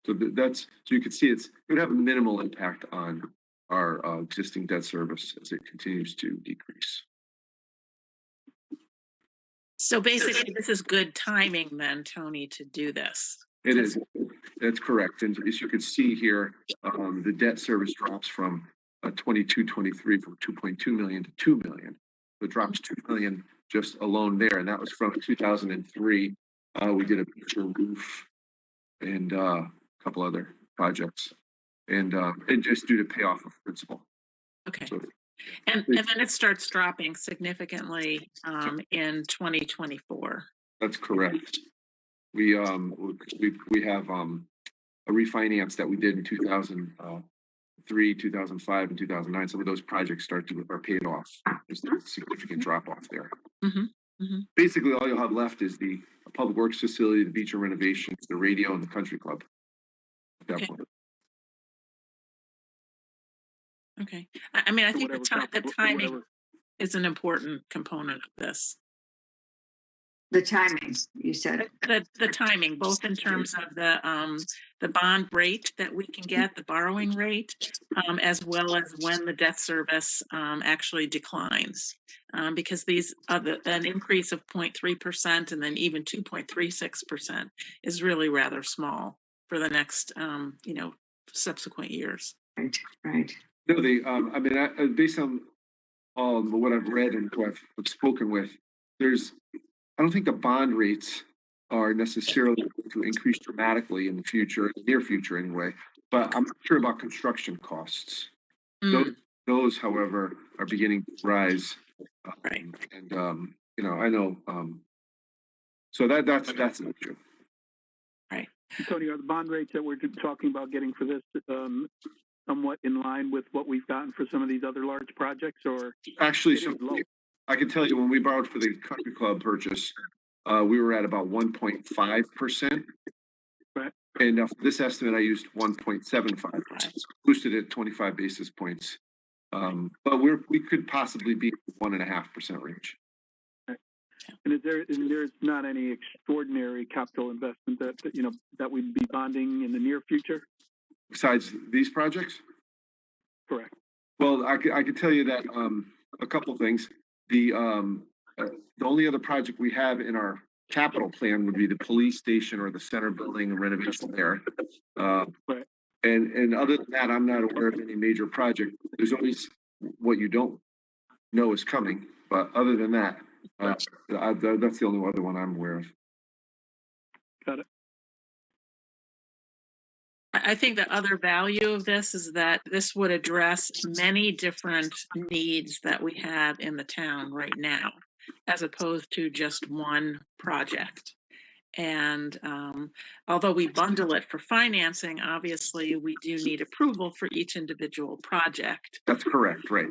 S11: So so you can see it would have a minimal impact on our existing debt service as it continues to decrease.
S4: So basically, this is good timing then, Tony, to do this.
S11: It is. That's correct. And as you can see here, the debt service drops from 22, 23 from 2.2 million to 2 million. So it drops 2 million just alone there. And that was from 2003. We did a picture roof and a couple other projects. And just due to payoff of principal.
S4: Okay. So, and then it starts dropping significantly in 2024.
S11: That's correct. We have a refinance that we did in 2003, 2005, and 2009. Some of those projects are paid off. There's a significant drop off there. Basically, all you'll have left is the public works facility, the beach and renovations, the radio, and the country club. At that point.
S4: Okay. I mean, I think the timing is an important component of this.
S1: The timing, you said.
S4: The timing, both in terms of the bond rate that we can get, the borrowing rate, as well as when the debt service actually declines. Because these an increase of 0.3% and then even 2.36% is really rather small for the next subsequent years.
S1: Right.
S11: No, I mean, based on what I've read and who I've spoken with, I don't think the bond rates are necessarily going to increase dramatically in the future, in the near future anyway, but I'm not sure about construction costs. Those, however, are beginning to rise.
S4: Right.
S11: And, I know, so that's an issue.
S4: Right.
S8: Tony, are the bond rates that we're talking about getting for this somewhat in line with what we've gotten for some of these other large projects, or
S11: actually I can tell you when we borrowed for the country club purchase, we were at about 1.5%.
S8: Right.
S11: And for this estimate, I used 1.75%, boosted it 25 basis points. But we could possibly be 1.5% range.
S8: Right. And there's not any extraordinary capital investment that we'd be bonding in the near future?
S11: Besides these projects?
S8: Correct.
S11: Well, I could tell you that a couple things. The only other project we have in our capital plan would be the police station or the center building and renovation there.
S8: Right.
S11: And other than that, I'm not aware of any major project. There's always what you don't know is coming, but other than that, that's the only other one I'm aware of.
S8: Got it.
S4: I think the other value of this is that this would address many different needs that we have in the town right now, as opposed to just one project. And although we bundle it for financing, obviously we do need approval for each individual project.
S11: That's correct, right.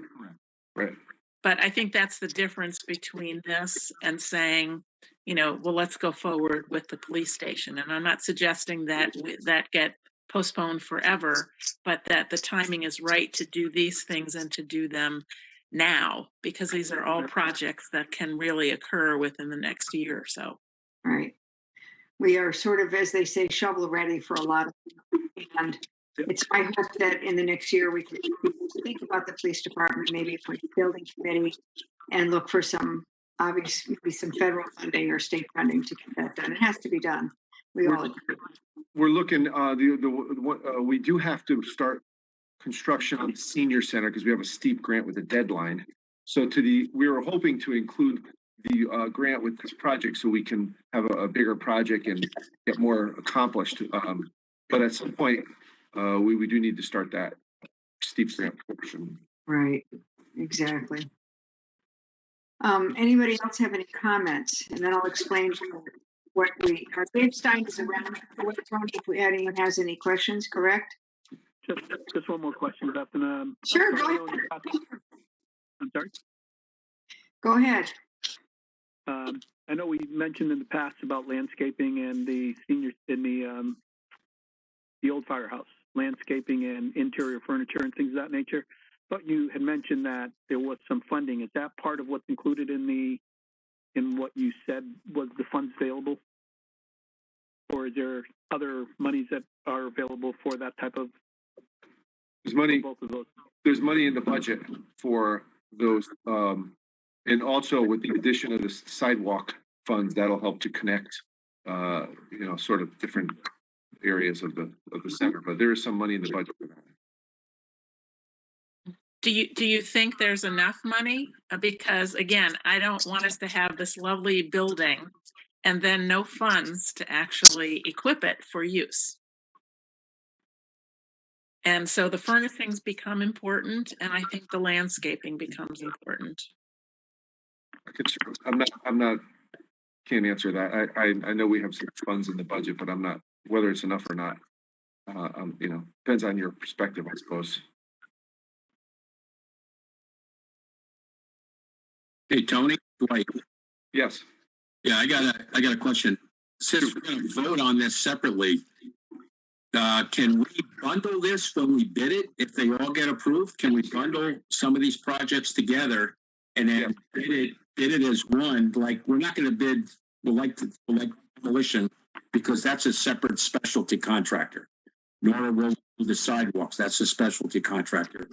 S4: But I think that's the difference between this and saying, well, let's go forward with the police station. And I'm not suggesting that that get postponed forever, but that the timing is right to do these things and to do them now, because these are all projects that can really occur within the next year or so.
S1: Right. We are sort of, as they say, shovel ready for a lot of things. And it's my hope that in the next year we can think about the police department, maybe appoint a building committee and look for some federal funding or state funding to get that done. It has to be done. We all agree.
S11: we're looking, we do have to start construction on the senior center because we have a steep grant with a deadline. So we were hoping to include the grant with this project so we can have a bigger project and get more accomplished. But at some point, we do need to start that steep grant portion.
S1: Right, exactly. Anybody else have any comments? And then I'll explain what Dave Stein is around. If anyone has any questions, correct?
S8: Just one more question, Beth.
S1: Sure, go ahead.
S8: I'm sorry?
S1: Go ahead.
S8: I know we mentioned in the past about landscaping and the seniors in the old firehouse, landscaping and interior furniture and things of that nature. But you had mentioned that there was some funding. Is that part of what's included in what you said was the funds available? Or is there other monies that are available for that type of?
S11: There's money.
S8: Both of those.
S11: There's money in the budget for those, and also with the addition of the sidewalk funds, that'll help to connect, sort of different areas of the center. But there is some money in the budget for that.
S4: Do you think there's enough money? Because again, I don't want us to have this lovely building and then no funds to actually equip it for use. And so the furnishings become important, and I think the landscaping becomes important.
S11: Can't answer that. I know we have some funds in the budget, but I'm not, whether it's enough or not, depends on your perspective, I suppose.
S10: Hey, Tony, Dwight.
S11: Yes.
S10: Yeah, I got a question. Since we're going to vote on this separately, can we bundle this when we bid it? If they all get approved, can we bundle some of these projects together and then bid it as one? Like, we're not going to bid, we'll like demolition because that's a separate specialty contractor. Nor will we do the sidewalks. That's a specialty contractor.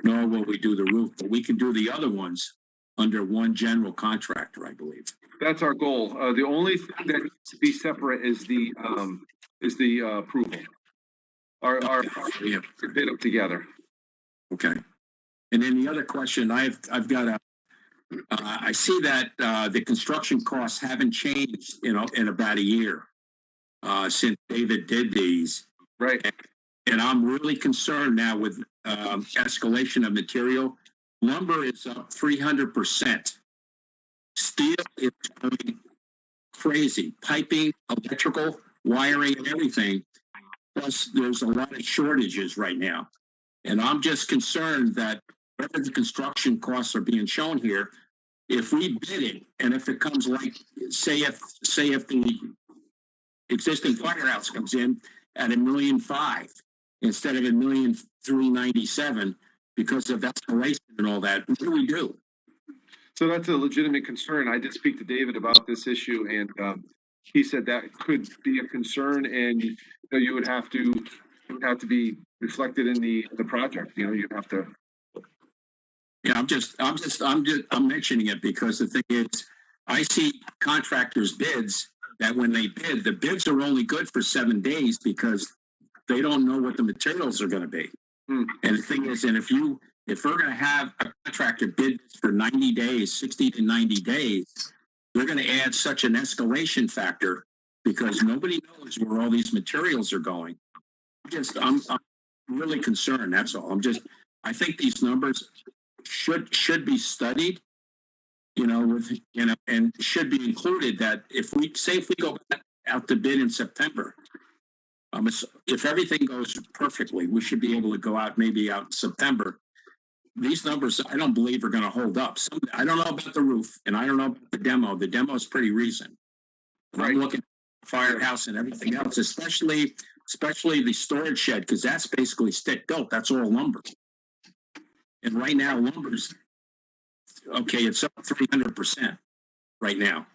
S10: Nor will we do the roof, but we can do the other ones under one general contractor, I believe.
S11: That's our goal. The only thing that needs to be separate is the approval. Our bid them together.
S10: Okay. And then the other question I've got I see that the construction costs haven't changed, in about a year since David did these.
S11: Right.
S10: And I'm really concerned now with escalation of material. Lumber is up 300%. Steel is going crazy. Piping, electrical, wiring, and everything. Plus, there's a lot of shortages right now. And I'm just concerned that whatever the construction costs are being shown here, if we bid it, and if it comes like, say if the existing firehouse comes in at $1.5 million instead of $1,397,000 because of escalation and all that, what do we do?
S11: So that's a legitimate concern. I did speak to David about this issue, and he said that could be a concern, and you would have to be reflected in the project. You'd have to.
S10: Yeah, I'm mentioning it because the thing is, I see contractors' bids that when they bid, the bids are only good for 7 days because they don't know what the materials are going to be. And the thing is, and if we're going to have a contractor bid for 90 days, 60 to 90 days, we're going to add such an escalation factor because nobody knows where all these materials are going. I'm really concerned. That's all. I think these numbers should be studied, and should be included that if we go out to bid in September, if everything goes perfectly, we should be able to go out maybe in September. These numbers, I don't believe are going to hold up. I don't know about the roof, and I don't know about the demo. The demo is pretty recent. Right. I'm looking at the firehouse and everything else, especially the storage shed, because that's basically stick built. That's all lumber. And right now, lumber's okay. It's up 300% right now.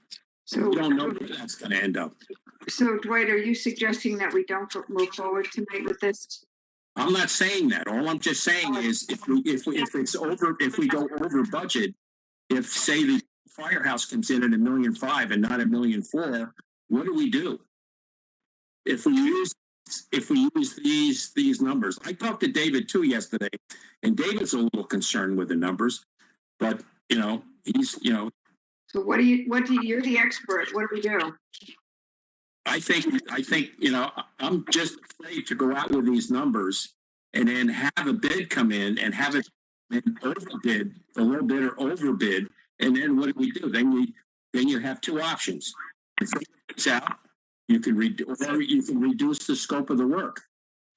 S10: So we don't know where that's going to end up.
S1: So, Dwight, are you suggesting that we don't move forward tonight with this?
S10: I'm not saying that. All I'm just saying is if we go over budget, if say the firehouse comes in at $1.5 million and not $1.4 million, what do we do? If we use if we use these numbers. I talked to David too yesterday, and David's a little concerned with the numbers, but he's
S1: So what do you're the expert. What do we do?
S10: I think I'm just afraid to go out with these numbers and then have a bid come in and have it overbid, a little bit or overbid, and then what do we do? Then you have two options. If it's out, you can reduce the scope of the work.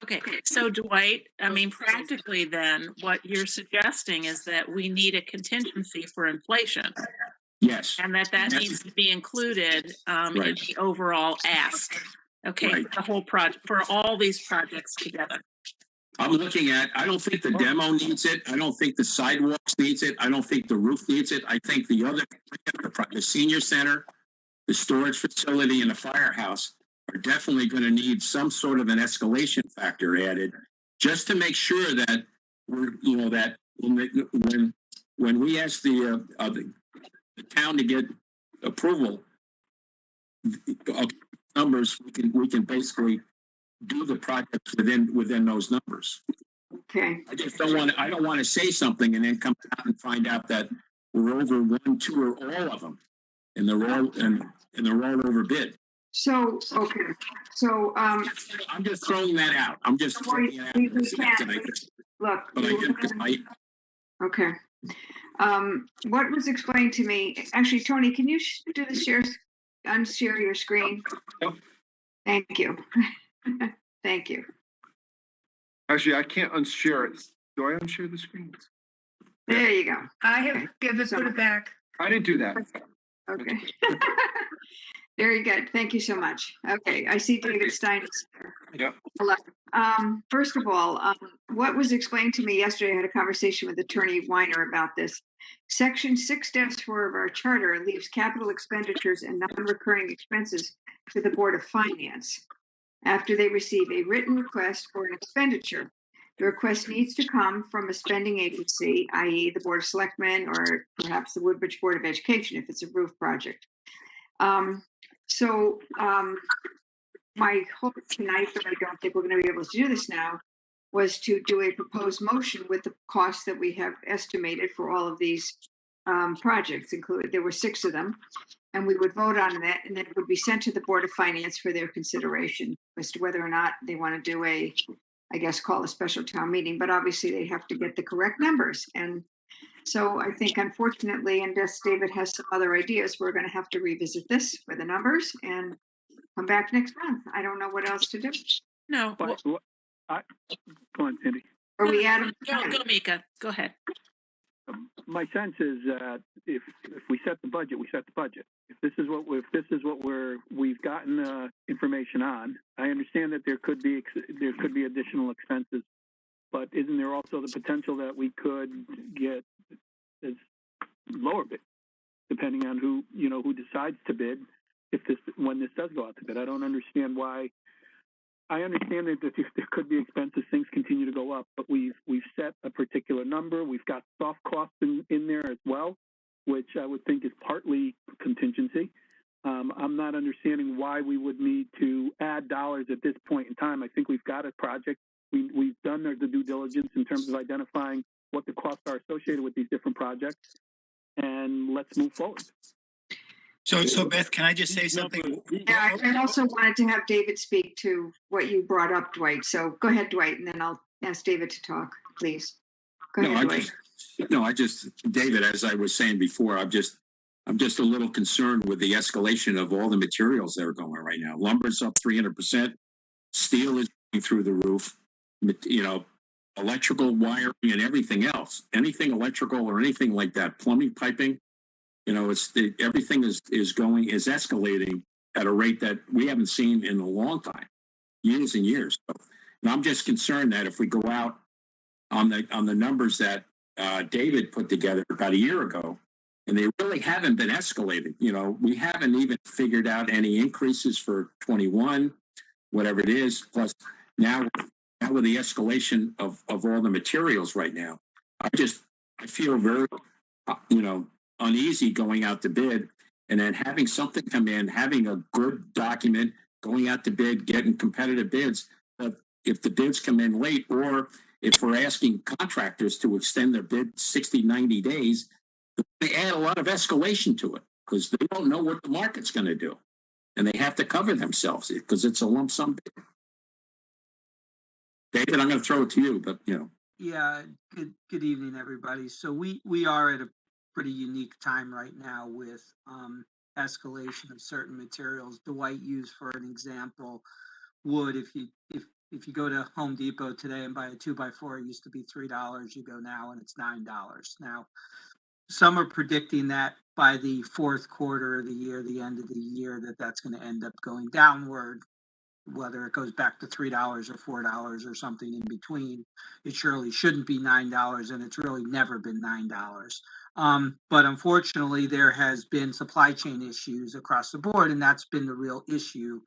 S4: Okay, so Dwight, I mean, practically then, what you're suggesting is that we need a contingency for inflation.
S10: Yes.
S4: And that needs to be included in the overall ask. Okay, the whole project, for all these projects together.
S10: I'm looking at, I don't think the demo needs it. I don't think the sidewalks needs it. I don't think the roof needs it. I think the other, the senior center, the storage facility, and the firehouse are definitely going to need some sort of an escalation factor added, just to make sure that we're, that when we ask the town to get approval of numbers, we can basically do the projects within those numbers.
S1: Okay.
S10: I just I don't want to say something and then come out and find out that we're over 1, 2, or all of them, and they're all overbid.
S1: So okay. So
S10: I'm just throwing that out. I'm just throwing it out.
S1: Look. Okay. What was explained to me? Actually, Tony, can you do the unshare your screen?
S11: Yep.
S1: Thank you. Thank you.
S11: Actually, I can't unshare it. Do I unshare the screen?
S1: There you go.
S13: I have put it back.
S11: I didn't do that.
S1: Okay. Very good. Thank you so much. Okay, I see David Stein is there.
S11: Yep.
S1: Hello. First of all, what was explained to me yesterday, I had a conversation with Attorney Weiner about this. Section 6-4 of our charter leaves capital expenditures and non-recurring expenses to the Board of Finance after they receive a written request for an expenditure. The request needs to come from a spending agency, i.e. the Board of Selectmen or perhaps the Woodbridge Board of Education if it's a roof project. My hope tonight, but I don't think we're going to be able to do this now, was to do a proposed motion with the costs that we have estimated for all of these projects. Included, there were 6 of them, and we would vote on that, and then it would be sent to the Board of Finance for their consideration as to whether or not they want to do call a special town meeting. But obviously, they have to get the correct numbers. And so I think, unfortunately, unless David has some other ideas, we're going to have to revisit this for the numbers and come back next month. I don't know what else to do.
S4: No.
S8: Go on, Cindy.
S1: Or we add them.
S4: Go, Mika. Go ahead.
S8: My sense is that if we set the budget, we set the budget. If this is what we've gotten information on, I understand that there could be additional expenses, but isn't there also the potential that we could get as lower bid, depending on who decides to bid? When this does go out to bid, I don't understand why. I understand that there could be expenses, things continue to go up, but we've set a particular number. We've got soft costs in there as well, which I would think is partly contingency. I'm not understanding why we would need to add dollars at this point in time. I think we've got a project. We've done the due diligence in terms of identifying what the costs are associated with these different projects, and let's move forward.
S2: So Beth, can I just say something?
S1: Yeah, I also wanted to have David speak to what you brought up, Dwight. So go ahead, Dwight, and then I'll ask David to talk, please. Go ahead, Dwight.
S10: David, as I was saying before, I'm just a little concerned with the escalation of all the materials that are going right now. Lumber's up 300%. Steel is going through the roof. Electrical wiring and everything else. Anything electrical or anything like that, plumbing, piping. Everything is escalating at a rate that we haven't seen in a long time, years and years. And I'm just concerned that if we go out on the numbers that David put together about a year ago, and they really haven't been escalated. We haven't even figured out any increases for 21, whatever it is. Plus now with the escalation of all the materials right now, I feel very, uneasy going out to bid, and then having something come in, having a good document, going out to bid, getting competitive bids. But if the bids come in late, or if we're asking contractors to extend their bid 60, 90 days, they add a lot of escalation to it because they don't know what the market's going to do. And they have to cover themselves because it's a lump sum bid. David, I'm going to throw it to you, but
S14: Yeah, good evening, everybody. So we are at a pretty unique time right now with escalation of certain materials. Dwight used, for an example, wood. If you go to Home Depot today and buy a 2x4, it used to be $3. You go now and it's $9. Now, some are predicting that by the fourth quarter of the year, the end of the year, that's going to end up going downward. Whether it goes back to $3 or $4 or something in between, it surely shouldn't be $9, and it's really never been $9. But unfortunately, there has been supply chain issues across the board, and that's been the real issue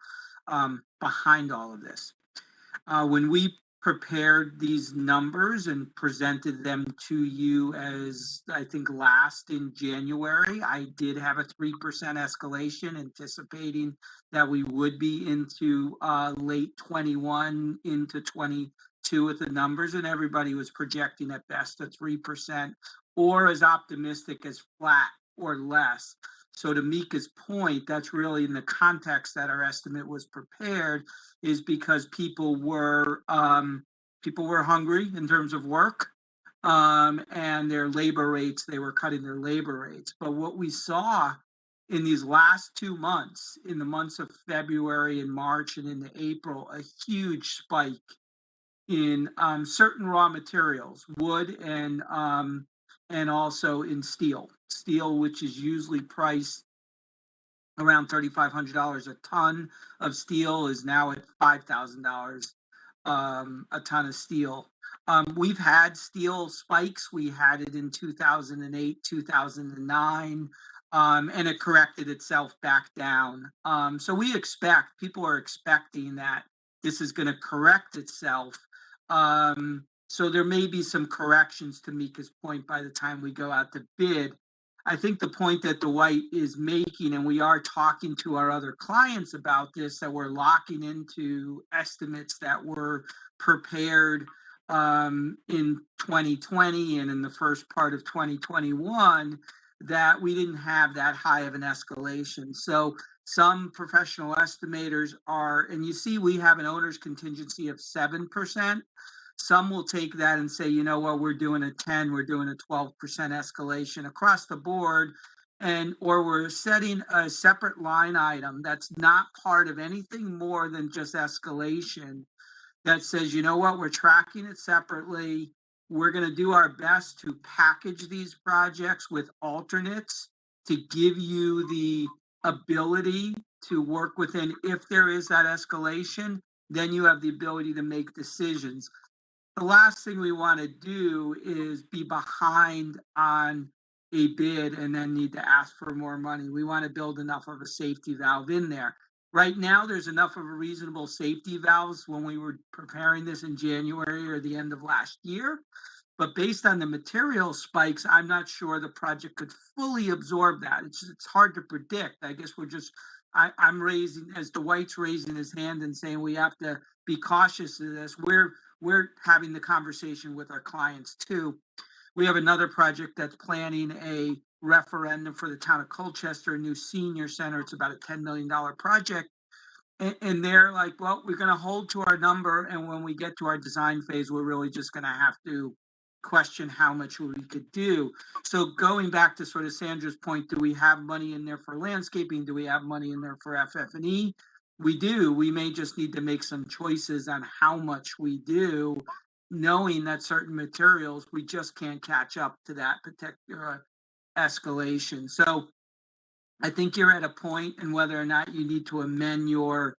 S14: behind all of this. When we prepared these numbers and presented them to you, as I think last in January, I did have a 3% escalation, anticipating that we would be into late 21 into 22 with the numbers, and everybody was projecting at best a 3% or as optimistic as flat or less. So to Mika's point, that's really in the context that our estimate was prepared, is because people were hungry in terms of work, and their labor rates, they were cutting their labor rates. But what we saw in these last 2 months, in the months of February and March and into April, a huge spike in certain raw materials, wood and also in steel, which is usually priced around $3,500 a ton of steel, is now at $5,000 a ton of steel. We've had steel spikes. We had it in 2008, 2009, and it corrected itself back down. So people are expecting that this is going to correct itself. So there may be some corrections, to Mika's point, by the time we go out to bid. I think the point that Dwight is making, and we are talking to our other clients about this, that we're locking into estimates that were prepared in 2020 and in the first part of 2021, that we didn't have that high of an escalation. So some professional estimators are, and you see we have an owner's contingency of 7%. Some will take that and say, you know what, we're doing a 10, we're doing a 12% escalation across the board, or we're setting a separate line item that's not part of anything more than just escalation, that says, you know what, we're tracking it separately. We're going to do our best to package these projects with alternates to give you the ability to work within. If there is that escalation, then you have the ability to make decisions. The last thing we want to do is be behind on a bid and then need to ask for more money. We want to build enough of a safety valve in there. Right now, there's enough of a reasonable safety valves when we were preparing this in January or the end of last year. But based on the material spikes, I'm not sure the project could fully absorb that. It's hard to predict. I guess I'm raising, as Dwight's raising his hand and saying we have to be cautious of this. We're having the conversation with our clients too. We have another project that's planning a referendum for the town of Colchester, a new senior center. It's about a $10 million project. And they're like, well, we're going to hold to our number. And when we get to our design phase, we're really just going to have to question how much we could do. So going back to sort of Sandra's point, do we have money in there for landscaping? Do we have money in there for FF&E? We do. We may just need to make some choices on how much we do, knowing that certain materials, we just can't catch up to that particular escalation. So I think you're at a point, and whether or not you need to amend your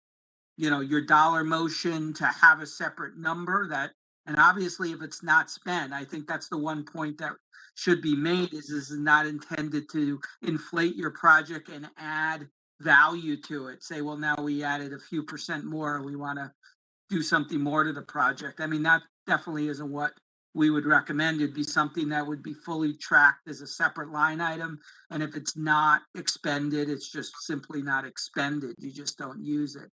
S14: dollar motion to have a separate number, that, and obviously if it's not spent, I think that's the one point that should be made, is this is not intended to inflate your project and add value to it. Say, well, now we added a few percent more, we want to do something more to the project. I mean, that definitely isn't what we would recommend it'd be something that would be fully tracked as a separate line item. And if it's not expended, it's just simply not expended. You just don't use it.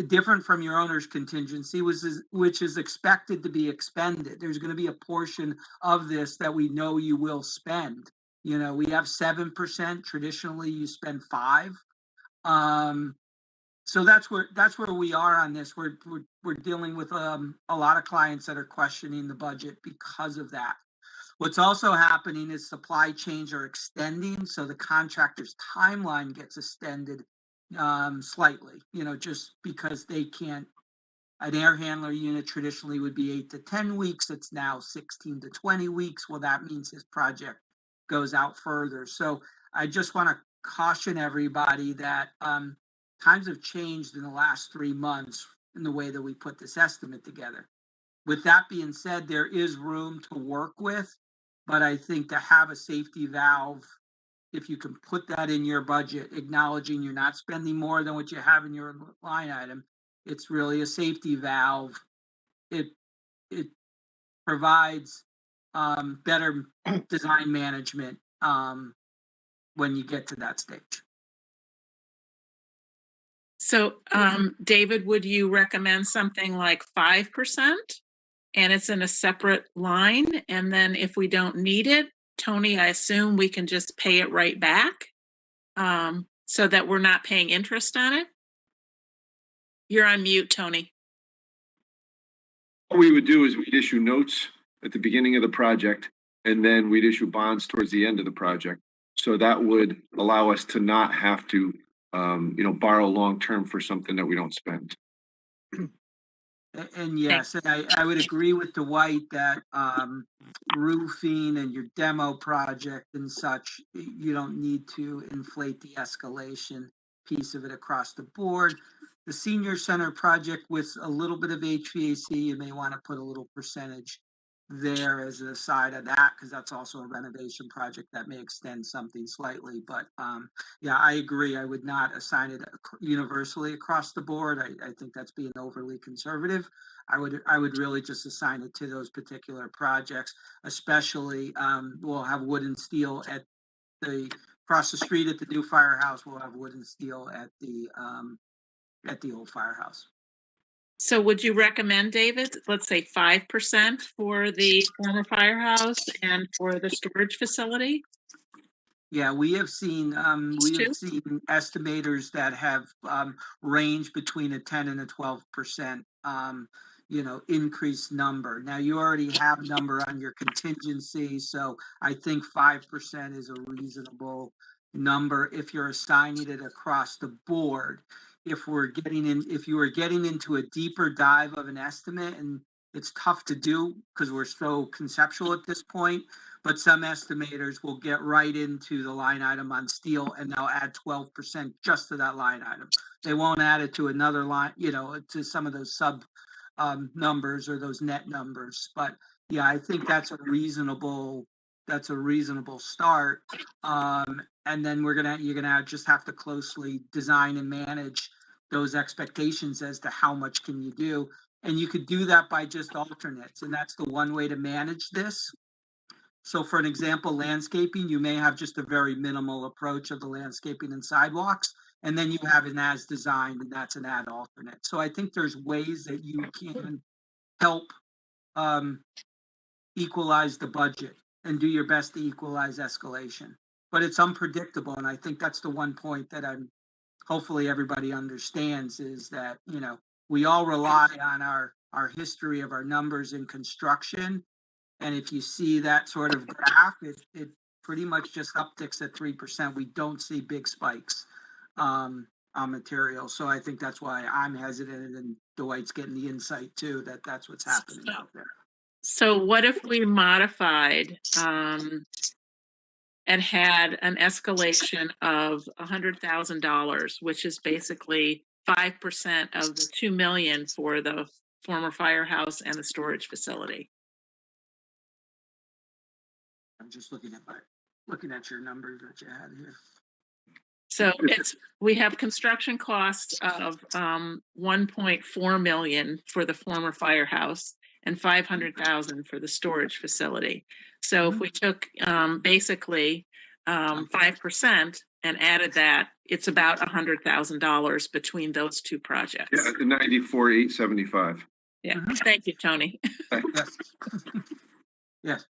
S14: Different from your owner's contingency, which is expected to be expended. There's going to be a portion of this that we know you will spend. You know, we have 7%. Traditionally, you spend 5%. So that's where we are on this. We're dealing with a lot of clients that are questioning the budget because of that. What's also happening is supply chains are extending, so the contractor's timeline gets extended slightly. You know, just because they can't. An air handler unit traditionally would be 8 to 10 weeks. It's now 16 to 20 weeks. Well, that means his project goes out further. So I just want to caution everybody that times have changed in the last 3 months in the way that we put this estimate together. With that being said, there is room to work with, but I think to have a safety valve, if you can put that in your budget, acknowledging you're not spending more than what you have in your line item, it's really a safety valve. It provides better design management when you get to that stage.
S4: So, David, would you recommend something like 5%? And it's in a separate line? And then if we don't need it, Tony, I assume we can just pay it right back so that we're not paying interest on it? You're on mute, Tony.
S11: What we would do is we'd issue notes at the beginning of the project, and then we'd issue bonds towards the end of the project. So that would allow us to not have to, borrow long-term for something that we don't spend.
S14: And yes, and I would agree with Dwight that roofing and your demo project and such, you don't need to inflate the escalation piece of it across the board. The senior center project with a little bit of HVAC, you may want to put a little percentage there as a side of that, because that's also a renovation project that may extend something slightly. But yeah, I agree. I would not assign it universally across the board. I think that's being overly conservative. I would really just assign it to those particular projects, especially we'll have wood and steel at the across the street at the new Firehouse. We'll have wood and steel at the old Firehouse.
S4: So would you recommend, David, let's say 5% for the former Firehouse and for the storage facility?
S14: Yeah, we have seen estimators that have ranged between a 10 and a 12% increased number. Now you already have a number on your contingency, so I think 5% is a reasonable number if you're assigning it across the board. If you are getting into a deeper dive of an estimate, and it's tough to do because we're so conceptual at this point, but some estimators will get right into the line item on steel and they'll add 12% just to that line item. They won't add it to another line, to some of those sub numbers or those net numbers. But yeah, I think that's a reasonable start. And then you're gonna just have to closely design and manage those expectations as to how much can you do. And you could do that by just alternates, and that's the one way to manage this. So for an example, landscaping, you may have just a very minimal approach of the landscaping and sidewalks, and then you have an as designed, and that's an add alternate. So I think there's ways that you can help equalize the budget and do your best to equalize escalation. But it's unpredictable, and I think that's the one point that hopefully everybody understands is that, we all rely on our history of our numbers in construction. And if you see that sort of graph, it pretty much just upticks at 3%. We don't see big spikes on material. So I think that's why I'm hesitant, and Dwight's getting the insight too, that that's what's happening out there.
S4: So what if we modified and had an escalation of $100,000, which is basically 5% of the $2 million for the former Firehouse and the storage facility?
S14: I'm just looking at your numbers that you had here.
S4: So we have construction costs of 1.4 million for the former Firehouse, and 500,000 for the storage facility. So if we took basically 5% and added that, it's about $100,000 between those two projects.
S11: Yeah, the 94,875.
S4: Yeah, thank you, Tony.
S14: Yes. Yes.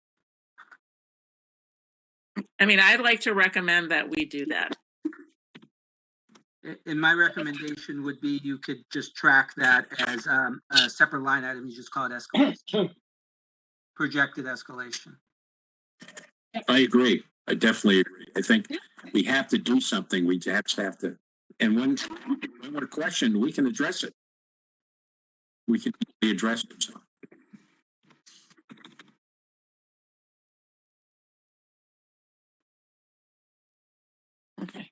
S4: I mean, I'd like to recommend that we do that.
S14: And my recommendation would be you could just track that as a separate line item. You just call it escalation. Projected escalation.
S10: I agree. I definitely agree. I think we have to do something. We just have to. And when we're questioned, we can address it. We can address it. So.
S4: Okay.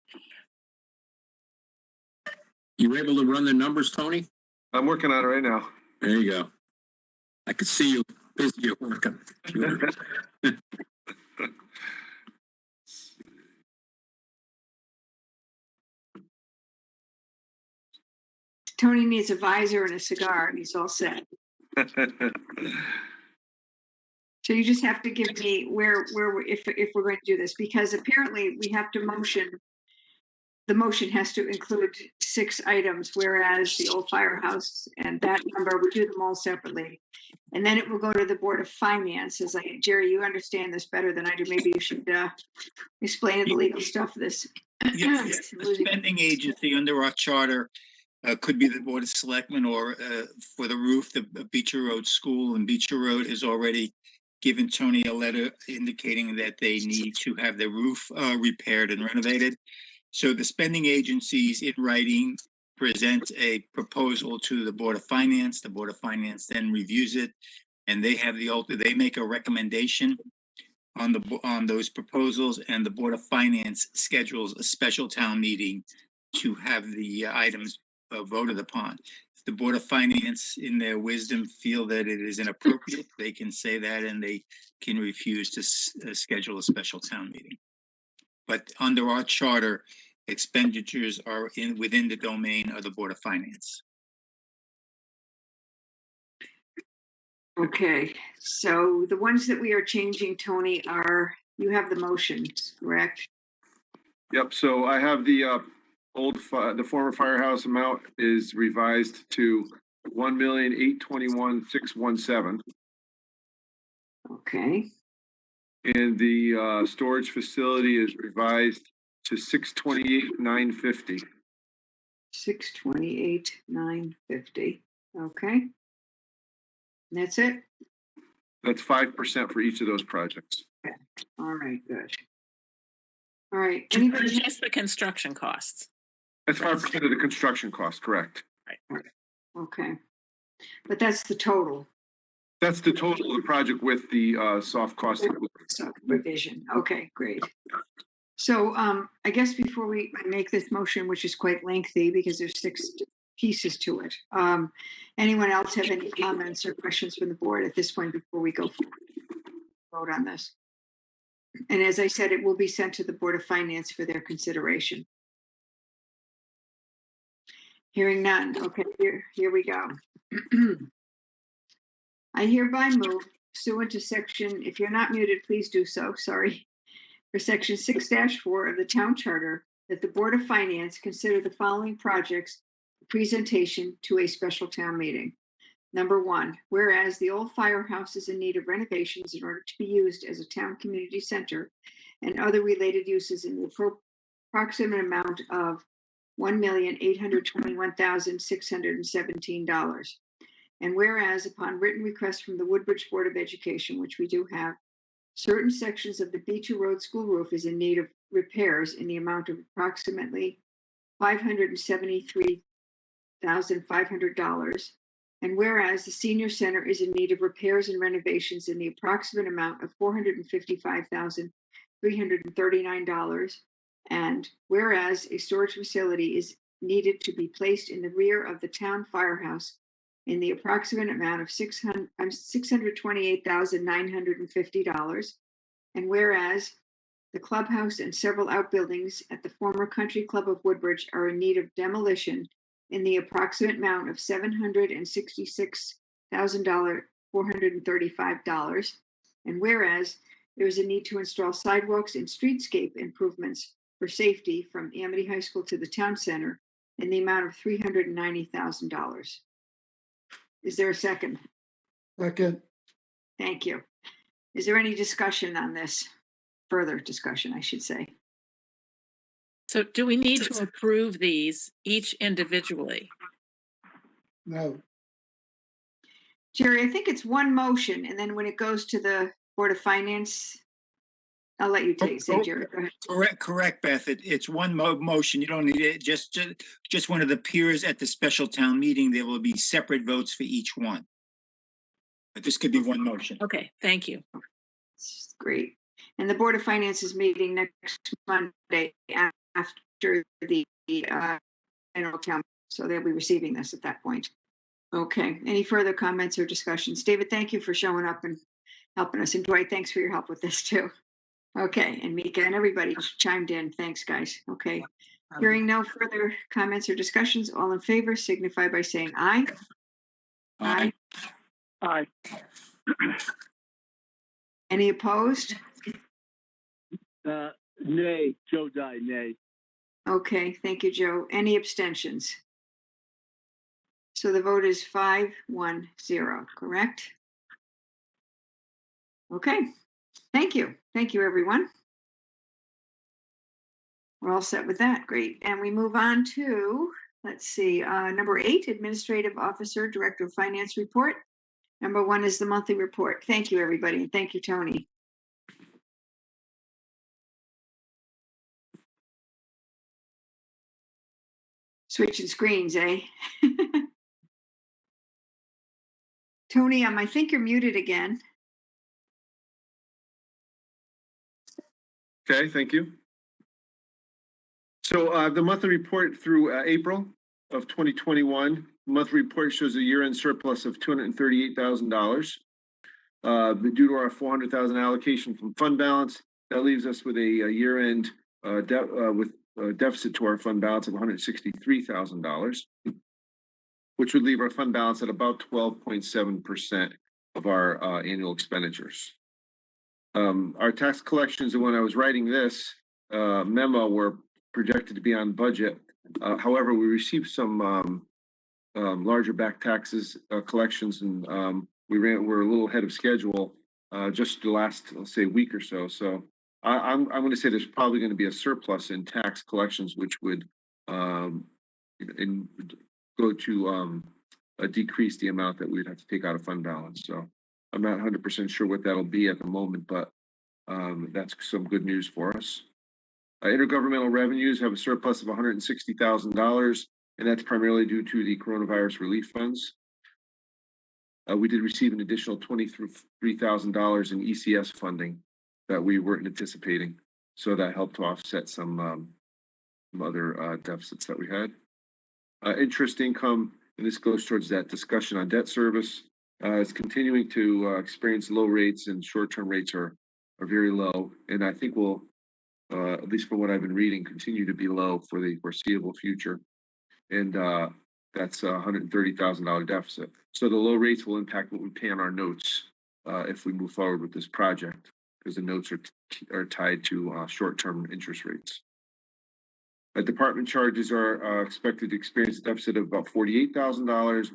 S10: You were able to run the numbers, Tony?
S11: I'm working on it right now.
S10: There you go. I could see you busy at work.
S1: Tony needs a visor and a cigar, and he's all set. So you just have to give me where if we're going to do this, because apparently we have to motion. The motion has to include 6 items, whereas the old firehouse and that number, we do them all separately. And then it will go to the Board of Finance. Jerry, you understand this better than I do. Maybe you should explain the legal stuff of this.
S2: Yes, the spending agency under our charter could be the Board of Selectmen, or for the roof, the Beecher Road School. And Beecher Road has already given Tony a letter indicating that they need to have their roof repaired and renovated. So the spending agencies in writing present a proposal to the Board of Finance. The Board of Finance then reviews it, and they have they make a recommendation on those proposals, and the Board of Finance schedules a special town meeting to have the items voted upon. If the Board of Finance, in their wisdom, feel that it is inappropriate, they can say that, and they can refuse to schedule a special town meeting. But under our charter, expenditures are within the domain of the Board of Finance.
S1: Okay, so the ones that we are changing, Tony, you have the motions, correct?
S11: Yep. So I have the the former firehouse amount is revised to 1,821,617.
S1: Okay.
S11: And the storage facility is revised to 628,950.
S1: 628,950. Okay. And that's it?
S11: That's 5% for each of those projects.
S1: Okay. All right, good. All right.
S4: Just the construction costs.
S11: That's 5% of the construction cost, correct?
S1: Right. Okay. But that's the total.
S11: That's the total of the project with the soft cost
S1: revision. Okay, great. So I guess before I make this motion, which is quite lengthy because there's 6 pieces to it, anyone else have any comments or questions from the board at this point before we go vote on this? And as I said, it will be sent to the Board of Finance for their consideration. Hearing none. Okay, here we go. I hereby move, pursuant to section, if you're not muted, please do so, sorry, for section 6-4 of the town charter, that the Board of Finance consider the following projects presentation to a special town meeting. Number 1, whereas the old firehouse is in need of renovations in order to be used as a town community center and other related uses in the approximate amount of $1,821,617. And whereas upon written request from the Woodbridge Board of Education, which we do have, certain sections of the Beecher Road School roof is in need of repairs in the amount of approximately $573,500. And whereas the senior center is in need of repairs and renovations in the approximate amount of $455,339. And whereas a storage facility is needed to be placed in the rear of the town firehouse in the approximate amount of $628,950. And whereas the clubhouse and several outbuildings at the former Country Club of Woodbridge are in need of demolition in the approximate amount of $766,000 $435. And whereas there is a need to install sidewalks and streetscape improvements for safety from Amity High School to the town center in the amount of $390,000. Is there a second?
S5: Second.
S1: Thank you. Is there any discussion on this? Further discussion, I should say.
S4: So do we need to approve these each individually?
S5: No.
S1: Jerry, I think it's one motion, and then when it goes to the Board of Finance, I'll let you say, Jerry. Go ahead.
S2: Correct, Beth. It's one motion. You don't need it. Just one of the peers at the special town meeting. There will be separate votes for each one. But this could be one motion.
S4: Okay, thank you.
S1: Great. And the Board of Finance is meeting next Monday after the annual town, so they'll be receiving this at that point. Okay. Any further comments or discussions? David, thank you for showing up and helping us. And Dwight, thanks for your help with this too. Okay. And Mika and everybody chimed in. Thanks, guys. Okay. Hearing no further comments or discussions, all in favor signify by saying aye.
S2: Aye.
S8: Aye.
S1: Any opposed?
S9: Nay, Joe Dye, nay.
S1: Okay. Thank you, Joe. Any abstentions? So the vote is 5-1-0, correct? Okay. Thank you. Thank you, everyone. We're all set with that. Great. And we move on to, let's see, number 8, Administrative Officer, Director of Finance report. Number 1 is the monthly report. Thank you, everybody. And thank you, Tony. Switching screens, eh? Tony, I think you're muted again.
S11: Okay, thank you. So the monthly report through April of 2021, monthly report shows a year-end surplus of $238,000. Due to our $400,000 allocation from fund balance, that leaves us with a year-end deficit to our fund balance of $163,000, which would leave our fund balance at about 12.7% of our annual expenditures. Our tax collections, when I was writing this memo, were projected to be on budget. However, we received some larger back taxes collections, and we're a little ahead of schedule just the last, let's say, week or so. So I'm going to say there's probably going to be a surplus in tax collections, which would go to decrease the amount that we'd have to take out of fund balance. So I'm not 100% sure what that'll be at the moment, but that's some good news for us. Intergovernmental revenues have a surplus of $160,000, and that's primarily due to the coronavirus relief funds. We did receive an additional $23,000 in ECS funding that we weren't anticipating, so that helped to offset some other deficits that we had. Interest income, and this goes towards that discussion on debt service, is continuing to experience low rates, and short-term rates are very low, and I think will, at least from what I've been reading, continue to be low for the foreseeable future. And that's a $130,000 deficit. So the low rates will impact what we pay on our notes if we move forward with this project, because the notes are tied to short-term interest rates. Department charges are expected to experience a deficit of about $48,000.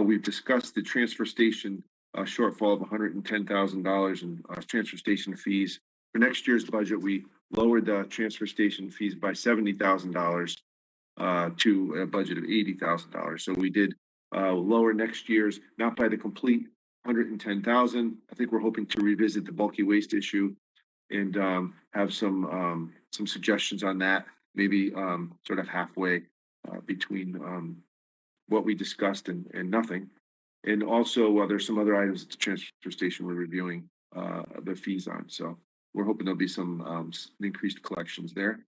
S11: We've discussed the transfer station shortfall of $110,000 in transfer station fees. For next year's budget, we lowered the transfer station fees by $70,000 to a budget of $80,000. So we did lower next year's, not by the complete $110,000. I think we're hoping to revisit the bulky waste issue and have some suggestions on that, maybe sort of halfway between what we discussed and nothing. And also there's some other items at the transfer station we're reviewing the fees on. So we're hoping there'll be some increased collections there.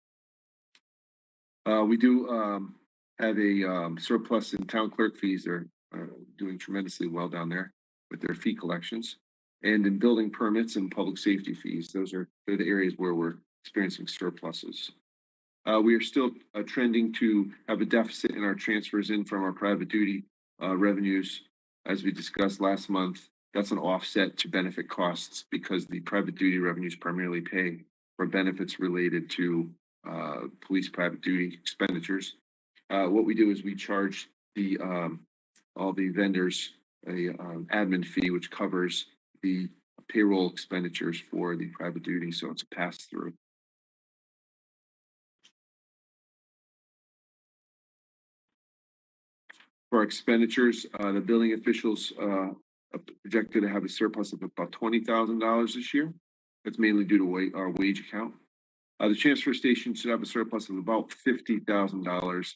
S11: We do have a surplus in town clerk fees. They're doing tremendously well down there with their fee collections. And in building permits and public safety fees, they're the areas where we're experiencing surpluses. We are still trending to have a deficit in our transfers in from our private duty revenues. As we discussed last month, that's an offset to benefit costs because the private duty revenues primarily pay for benefits related to police private duty expenditures. What we do is we charge the all the vendors a admin fee, which covers the payroll expenditures for the private duty, so it's a pass through. For our expenditures, the building officials projected to have a surplus of about $20,000 this year. That's mainly due to our wage account. The transfer station should have a surplus of about $50,000.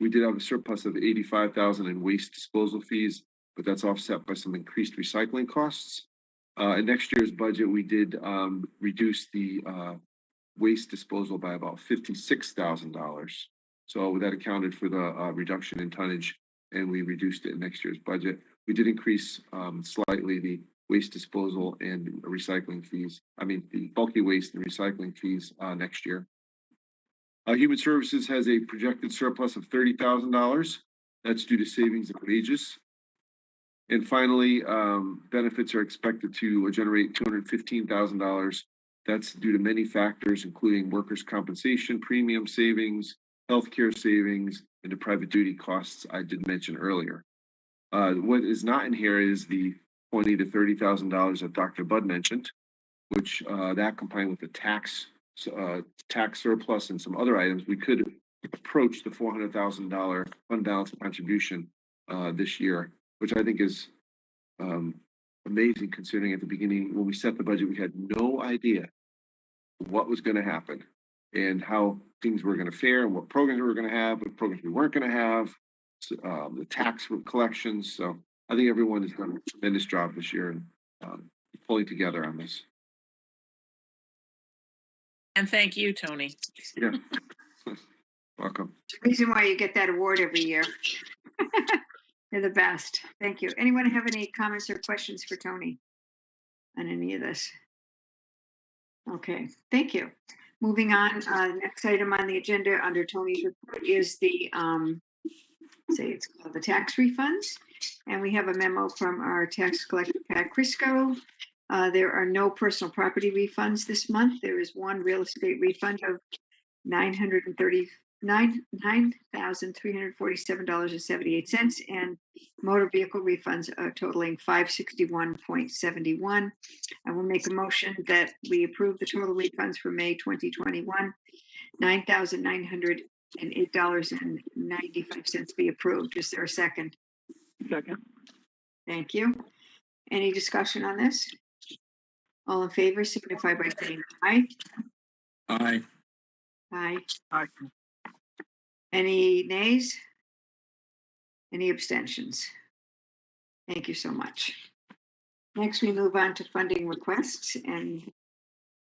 S11: We did have a surplus of $85,000 in waste disposal fees, but that's offset by some increased recycling costs. In next year's budget, we did reduce the waste disposal by about $56,000. So that accounted for the reduction in tonnage, and we reduced it in next year's budget. We did increase slightly the waste disposal and recycling fees. I mean, the bulky waste and recycling fees next year. Human Services has a projected surplus of $30,000. That's due to savings in wages. And finally, benefits are expected to generate $215,000. That's due to many factors, including workers' compensation, premium savings, healthcare savings, and the private duty costs I did mention earlier. What is not in here is the $20,000 to $30,000 that Dr. Budd mentioned, which that combined with the tax surplus and some other items, we could approach the $400,000 fund balance contribution this year, which I think is amazing considering at the beginning when we set the budget, we had no idea what was going to happen and how things were going to fare and what programs we were going to have, what programs we weren't going to have, the tax collections. So I think everyone has done a tremendous job this year and pulling together on this.
S4: And thank you, Tony.
S11: Yeah. Welcome.
S1: It's the reason why you get that award every year. You're the best. Thank you. Anyone have any comments or questions for Tony on any of this? Okay, thank you. Moving on, next item on the agenda under Tony's report is the it's called the tax refunds. And we have a memo from our tax collector, Pat Crisco. There are no personal property refunds this month. There is one real estate refund of $9,347.78 and motor vehicle refunds totaling $561.71. I will make a motion that we approve the total refunds for May 2021, $9,908.95 be approved. Is there a second?
S8: Second.
S1: Thank you. Any discussion on this? All in favor signify by saying aye.
S10: Aye.
S1: Aye.
S8: Aye.
S1: Any nays? Any abstentions? Thank you so much. Next, we move on to funding requests, and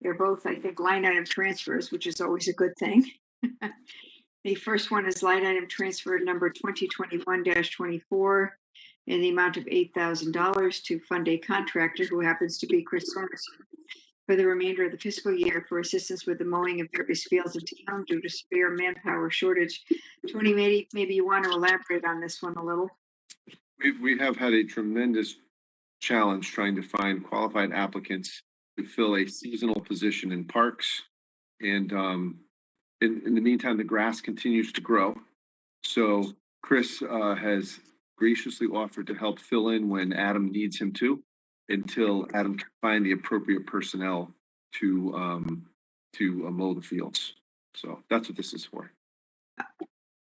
S1: they're both, I think, line item transfers, which is always a good thing. The first one is line item transfer number 2021-24 in the amount of $8,000 to fund a contractor who happens to be Chris Sorensen for the remainder of the fiscal year for assistance with the mowing of various fields in town due to severe manpower shortage. Tony, maybe you want to elaborate on this one a little.
S11: We have had a tremendous challenge trying to find qualified applicants to fill a seasonal position in parks. And in the meantime, the grass continues to grow. So Chris has graciously offered to help fill in when Adam needs him to, until Adam can find the appropriate personnel to mow the fields. So that's what this is for.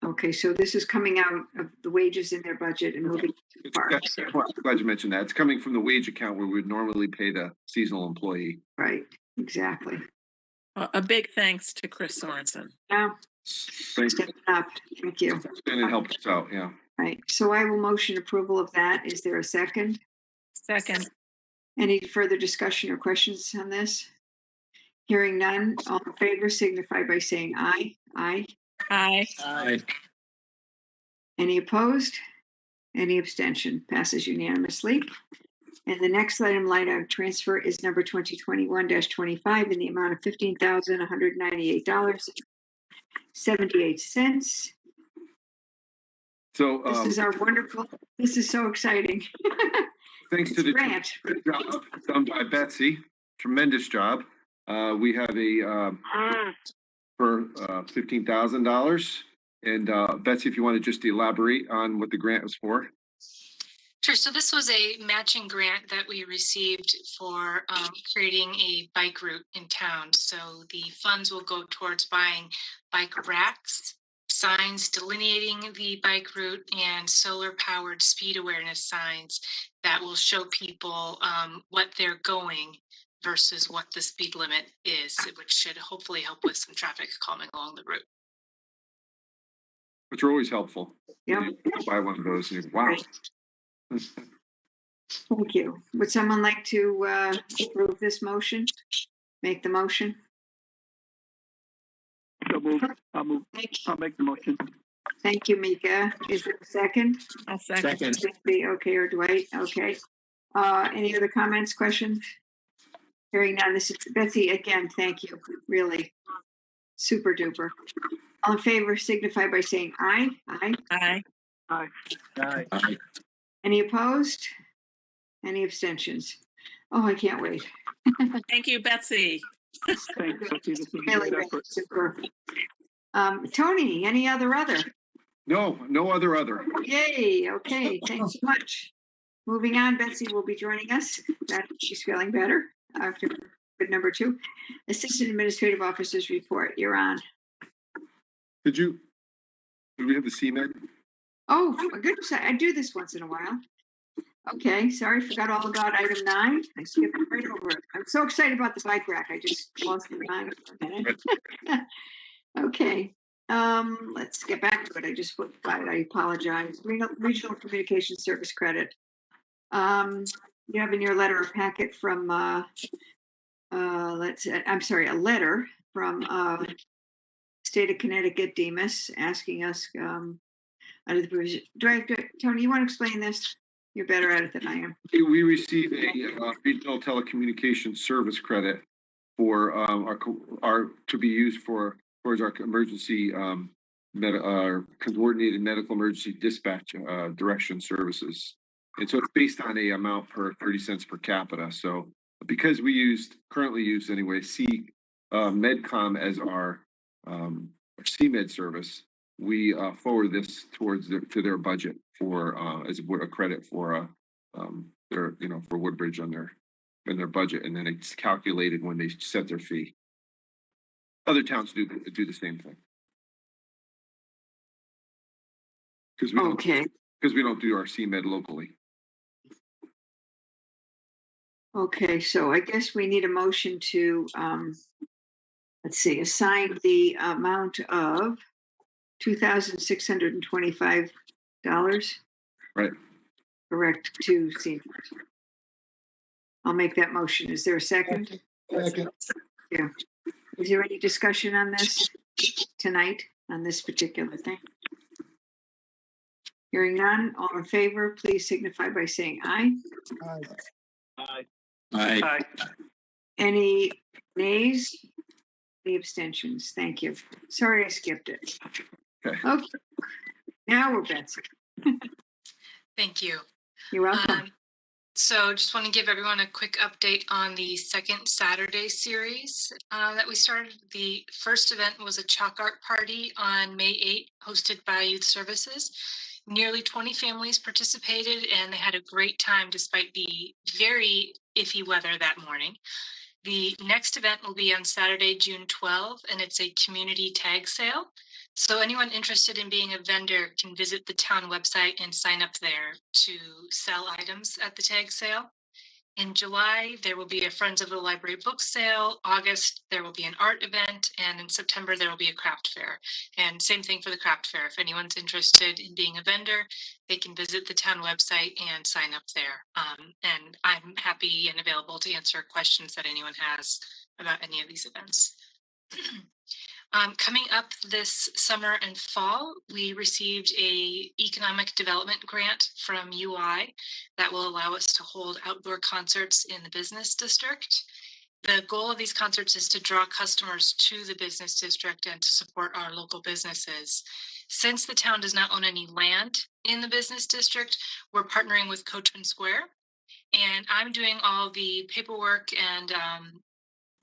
S1: Okay, so this is coming out of the wages in their budget and moving to parks.
S11: Glad you mentioned that. It's coming from the wage account where we would normally pay the seasonal employee.
S1: Right, exactly.
S4: Well, a big thanks to Chris Sorensen.
S1: Yeah.
S11: Thank
S1: you. Thank you.
S11: And it helped us out, yeah.
S1: Right, so I will motion approval of that. Is there a second?
S4: Second.
S1: Any further discussion or questions on this? Hearing none, all in favor signify by saying aye. Aye.
S4: Aye.
S10: Aye.
S1: Any opposed? Any abstention? Passes unanimously. And the next line item transfer is number 2021-25 in the amount of $15,198.78.
S11: So
S1: This is our wonderful, this is so exciting.
S11: thanks to the
S1: Grant.
S11: job done by Betsy, tremendous job. We have a for $15,000. And Betsy, if you want to just elaborate on what the grant was for.
S12: Sure. So this was a matching grant that we received for creating a bike route in town. So the funds will go towards buying bike racks, signs delineating the bike route, and solar powered speed awareness signs that will show people what they're going versus what the speed limit is, which should hopefully help with some traffic calming along the route.
S11: Which are always helpful.
S1: Yep.
S11: You buy one of those and you wow.
S1: Thank you. Would someone like to approve this motion? Make the motion?
S8: So move. I'll make the motion.
S1: Thank you, Mika. Is there a second?
S4: I'll second.
S1: Okay, or Dwight, okay. Any other comments, questions? Hearing none, this is Betsy, again, thank you, really. Super duper. All in favor signify by saying aye. Aye.
S4: Aye.
S8: Aye. Aye.
S10: Aye.
S1: Any opposed? Any abstentions? Oh, I can't wait.
S4: Thank you, Betsy.
S8: Thanks, Betsy. This is a
S1: Really,
S8: great effort.
S1: super. Tony, any other?
S11: No other.
S1: Yay, okay, thanks so much. Moving on, Betsy will be joining us. She's feeling better after good number 2. Assistant Administrative Officer's report, you're on.
S11: Did we have the CMed?
S1: Oh, my goodness, I do this once in a while. Okay, sorry, forgot all about item 9. I skipped right over it. I'm so excited about the bike rack, I just lost my mind for a minute. Okay, let's get back to it. I just put by it, I apologize. Regional Communication Service Credit. You have in your letter a packet from, a letter from State of Connecticut DEMIS asking us, under the provision. Tony, you want to explain this? You're better at it than I am.
S11: We received a regional telecommunications service credit for our to be used towards our emergency coordinated medical emergency dispatch direction services. And so it's based on a amount per 30 cents per capita. So because we currently use Medcom as our CMed service, we forward this to their budget for as a credit for their for Woodbridge in their budget, and then it's calculated when they set their fee. Other towns do the same thing because we don't do our CMed locally.
S1: Okay, so I guess we need a motion to assign the amount of $2,625.
S11: Right.
S1: Correct, to seniors. I'll make that motion. Is there a second?
S5: Second.
S1: Yeah. Is there any discussion on this tonight, on this particular thing? Hearing none, all in favor, please signify by saying aye.
S8: Aye.
S10: Aye.
S8: Aye.
S1: Any nays? Any abstentions? Thank you. Sorry I skipped it.
S11: Okay.
S1: Now we're Betsy.
S12: Thank you.
S1: You're welcome.
S12: So just want to give everyone a quick update on the second Saturday series that we started. The first event was a chalk art party on May 8th, hosted by Youth Services. Nearly 20 families participated and they had a great time despite the very iffy weather that morning. The next event will be on Saturday, June 12th, and it's a community tag sale. So anyone interested in being a vendor can visit the town website and sign up there to sell items at the tag sale. In July, there will be a Friends of the Library book sale. August, there will be an art event. And in September, there will be a craft fair. And same thing for the craft fair. If anyone's interested in being a vendor, they can visit the town website and sign up there. And I'm happy and available to answer questions that anyone has about any of these events. Coming up this summer and fall, we received a economic development grant from UI that will allow us to hold outdoor concerts in the business district. The goal of these concerts is to draw customers to the business district and to support our local businesses. Since the town does not own any land in the business district, we're partnering with Coachman Square. And I'm doing all the paperwork and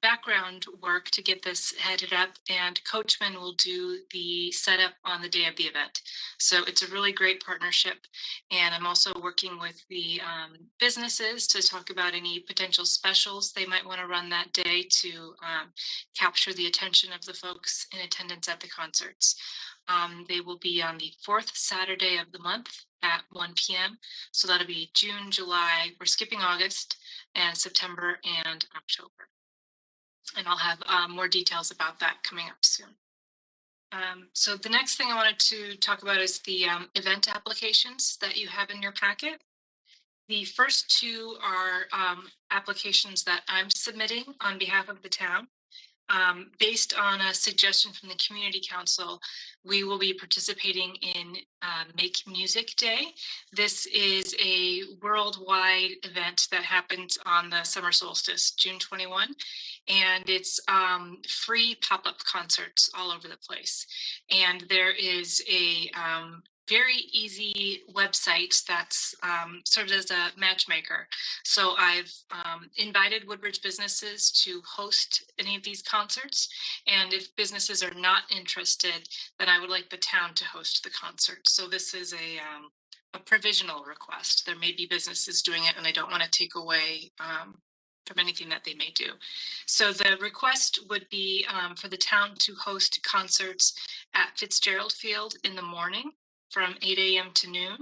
S12: background work to get this headed up, and Coachman will do the setup on the day of the event. So it's a really great partnership. And I'm also working with the businesses to talk about any potential specials they might want to run that day to capture the attention of the folks in attendance at the concerts. They will be on the 4th Saturday of the month at 1 p.m. So that'll be June, July, we're skipping August, and September and October. And I'll have more details about that coming up soon. So the next thing I wanted to talk about is the event applications that you have in your packet. The first two are applications that I'm submitting on behalf of the town. Based on a suggestion from the Community Council, we will be participating in Make Music Day. This is a worldwide event that happens on the summer solstice, June 21, and it's free pop-up concerts all over the place. And there is a very easy website that's served as a matchmaker. So I've invited Woodbridge businesses to host any of these concerts. And if businesses are not interested, then I would like the town to host the concert. So this is a provisional request. There may be businesses doing it, and I don't want to take away from anything that they may do. So the request would be for the town to host concerts at Fitzgerald Field in the morning from 8 a.m. to noon,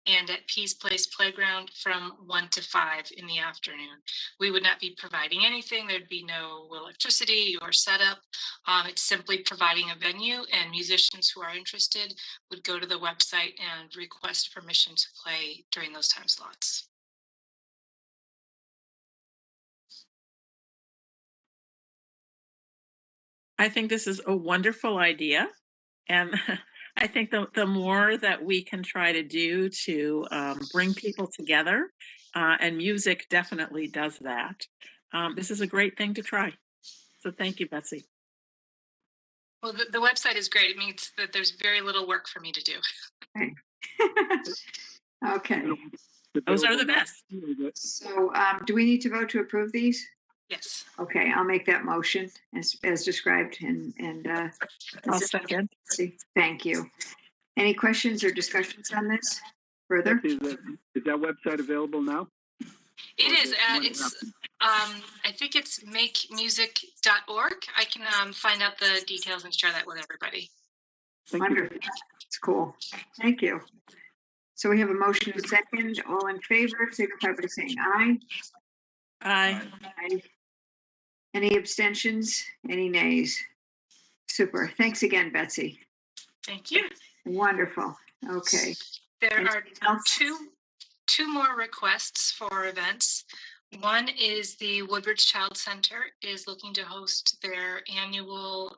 S12: and at Pease Place Playground from 1 to 5 in the afternoon. We would not be providing anything. There'd be no electricity or setup. It's simply providing a venue, and musicians who are interested would go to the website and request permission to play during those time slots.
S4: I think this is a wonderful idea. And I think the more that we can try to do to bring people together, and music definitely does that. This is a great thing to try. So thank you, Betsy.
S12: Well, the website is great. It means that there's very little work for me to do.
S1: Okay.
S4: Those are the best.
S1: So do we need to vote to approve these?
S12: Yes.
S1: Okay, I'll make that motion as described, and
S4: I'll second.
S1: Thank you. Any questions or discussions on this further?
S8: Is that website available now?
S12: It is. It's I think it's makemusic.org. I can find out the details and share that with everybody.
S1: Wonderful. It's cool. Thank you. So we have a motion and second. All in favor, signify by saying aye.
S4: Aye.
S1: Aye. Any abstentions? Any nays? Super. Thanks again, Betsy.
S12: Thank you.
S1: Wonderful. Okay.
S12: There are two more requests for events. One is the Woodbridge Child Center is looking to host their annual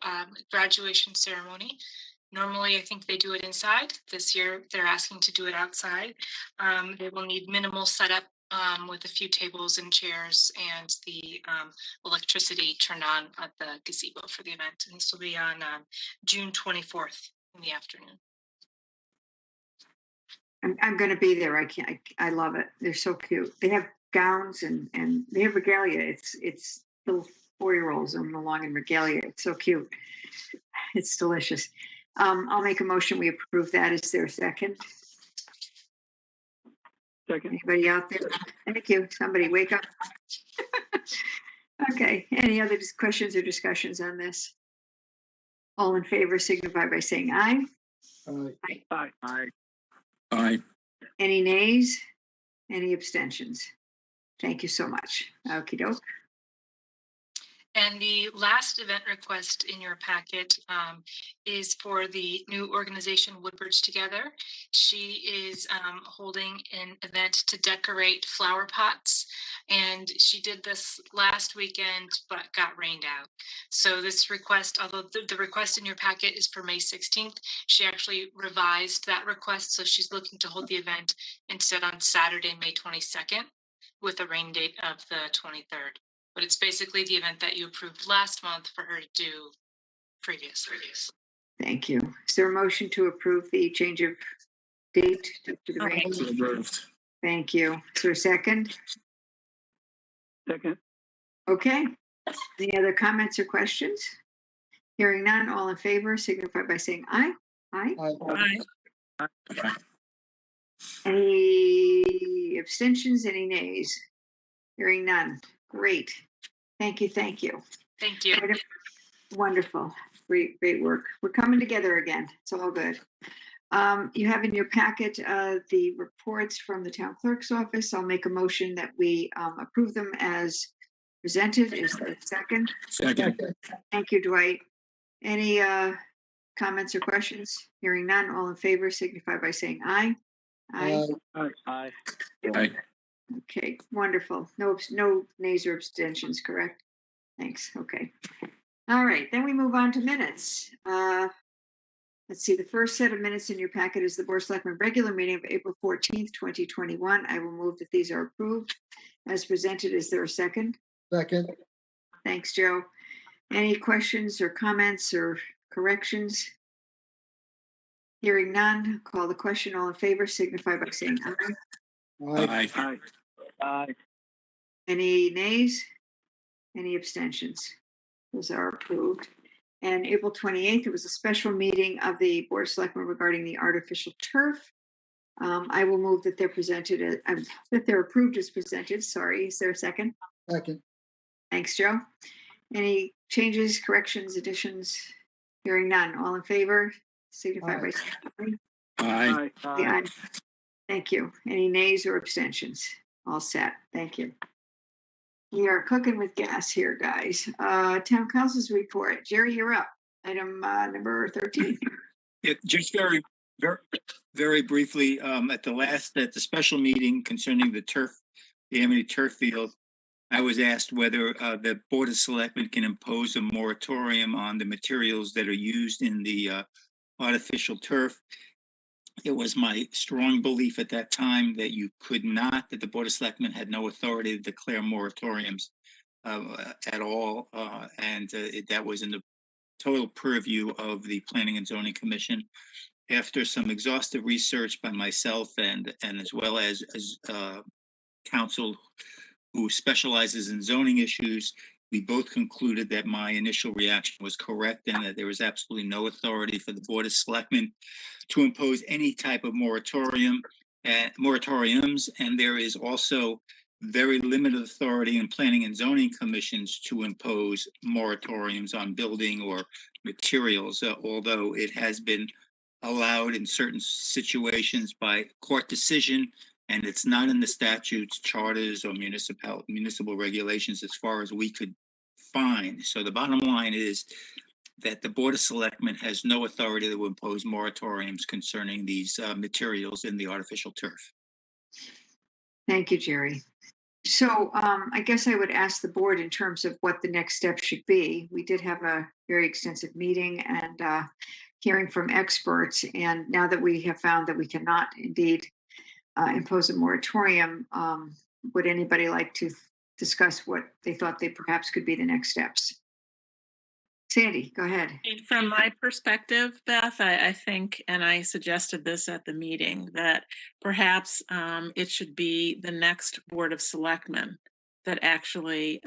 S12: graduation ceremony. Normally, I think they do it inside. This year, they're asking to do it outside. They will need minimal setup with a few tables and chairs and the electricity turned on at the gazebo for the event. And this will be on June 24th in the afternoon.
S1: I'm going to be there. I love it. They're so cute. They have gowns and they have regalia. It's little 4-year-olds zooming along in regalia. It's so cute. It's delicious. I'll make a motion. We approve that. Is there a second?
S8: Second.
S1: Anybody out there? Thank you. Somebody wake up. Okay. Any other questions or discussions on this? All in favor signify by saying aye.
S3: Aye.
S8: Aye. Aye.
S10: Aye.
S1: Any nays? Any abstentions? Thank you so much. Okie doke.
S12: And the last event request in your packet is for the new organization Woodbridge Together. She is holding an event to decorate flower pots, and she did this last weekend but got rained out. So this request, although the request in your packet is for May 16th, she actually revised that request, so she's looking to hold the event instead on Saturday, May 22nd, with a rain date of the 23rd. But it's basically the event that you approved last month for her to do previously.
S1: Thank you. Is there a motion to approve the change of date to the
S4: Okay.
S1: range?
S10: So moved.
S1: Thank you. Is there a second?
S8: Second.
S1: Okay. Any other comments or questions? Hearing none, all in favor signify by saying aye. Aye.
S4: Aye.
S1: Any abstentions, any nays? Hearing none. Great. Thank you, thank you.
S12: Thank you.
S1: Wonderful. Great, great work. We're coming together again. It's all good. You have in your packet the reports from the town clerk's office. I'll make a motion that we approve them as presented. Is there a second?
S10: Second.
S1: Thank you, Dwight. Any comments or questions? Hearing none, all in favor signify by saying aye. Aye.
S8: Aye.
S10: Aye.
S1: Okay, wonderful. No nays or abstentions, correct? Thanks. Okay. All right, then we move on to minutes. Let's see, the first set of minutes in your packet is the Board of Selectmen regular meeting of April 14th, 2021. I will move that these are approved as presented. Is there a second?
S5: Second.
S1: Thanks, Joe. Any questions or comments or corrections? Hearing none, call the question. All in favor signify by saying aye.
S10: Aye.
S8: Aye. Aye.
S1: Any nays? Any abstentions? Those are approved. And April 28th, it was a special meeting of the Board of Selectmen regarding the artificial turf. I will move that they're presented, that they're approved as presented. Sorry, is there a second?
S5: Second.
S1: Thanks, Joe. Any changes, corrections, additions? Hearing none. All in favor? Signify by saying aye.
S10: Aye.
S8: Aye.
S1: Aye. Thank you. Any nays or abstentions? All set. Thank you. We are cooking with gas here, guys. Town council's report. Jerry, you're up. Item number 13.
S2: Yeah, just very briefly, at the special meeting concerning the Amity turf field, I was asked whether the Board of Selectmen can impose a moratorium on the materials that are used in the artificial turf. It was my strong belief at that time that you could not, that the Board of Selectmen had no authority to declare moratoriums at all, and that was in the total purview of the Planning and Zoning Commission. After some exhaustive research by myself and as well as counsel who specializes in zoning issues, we both concluded that my initial reaction was correct and that there was absolutely no authority for the Board of Selectmen to impose any type of moratoriums, and there is also very limited authority in planning and zoning commissions to impose moratoriums on building or materials, although it has been allowed in certain situations by court decision, and it's not in the statutes, charters, or municipal regulations as far as we could find. So the bottom line is that the Board of Selectmen has no authority to impose moratoriums concerning these materials in the artificial turf.
S1: Thank you, Jerry. So I guess I would ask the board in terms of what the next step should be. We did have a very extensive meeting and hearing from experts. And now that we have found that we cannot indeed impose a moratorium, would anybody like to discuss what they thought they perhaps could be the next steps? Sandy, go ahead.
S4: From my perspective, Beth, I think, and I suggested this at the meeting, that perhaps it should be the next Board of Selectmen that actually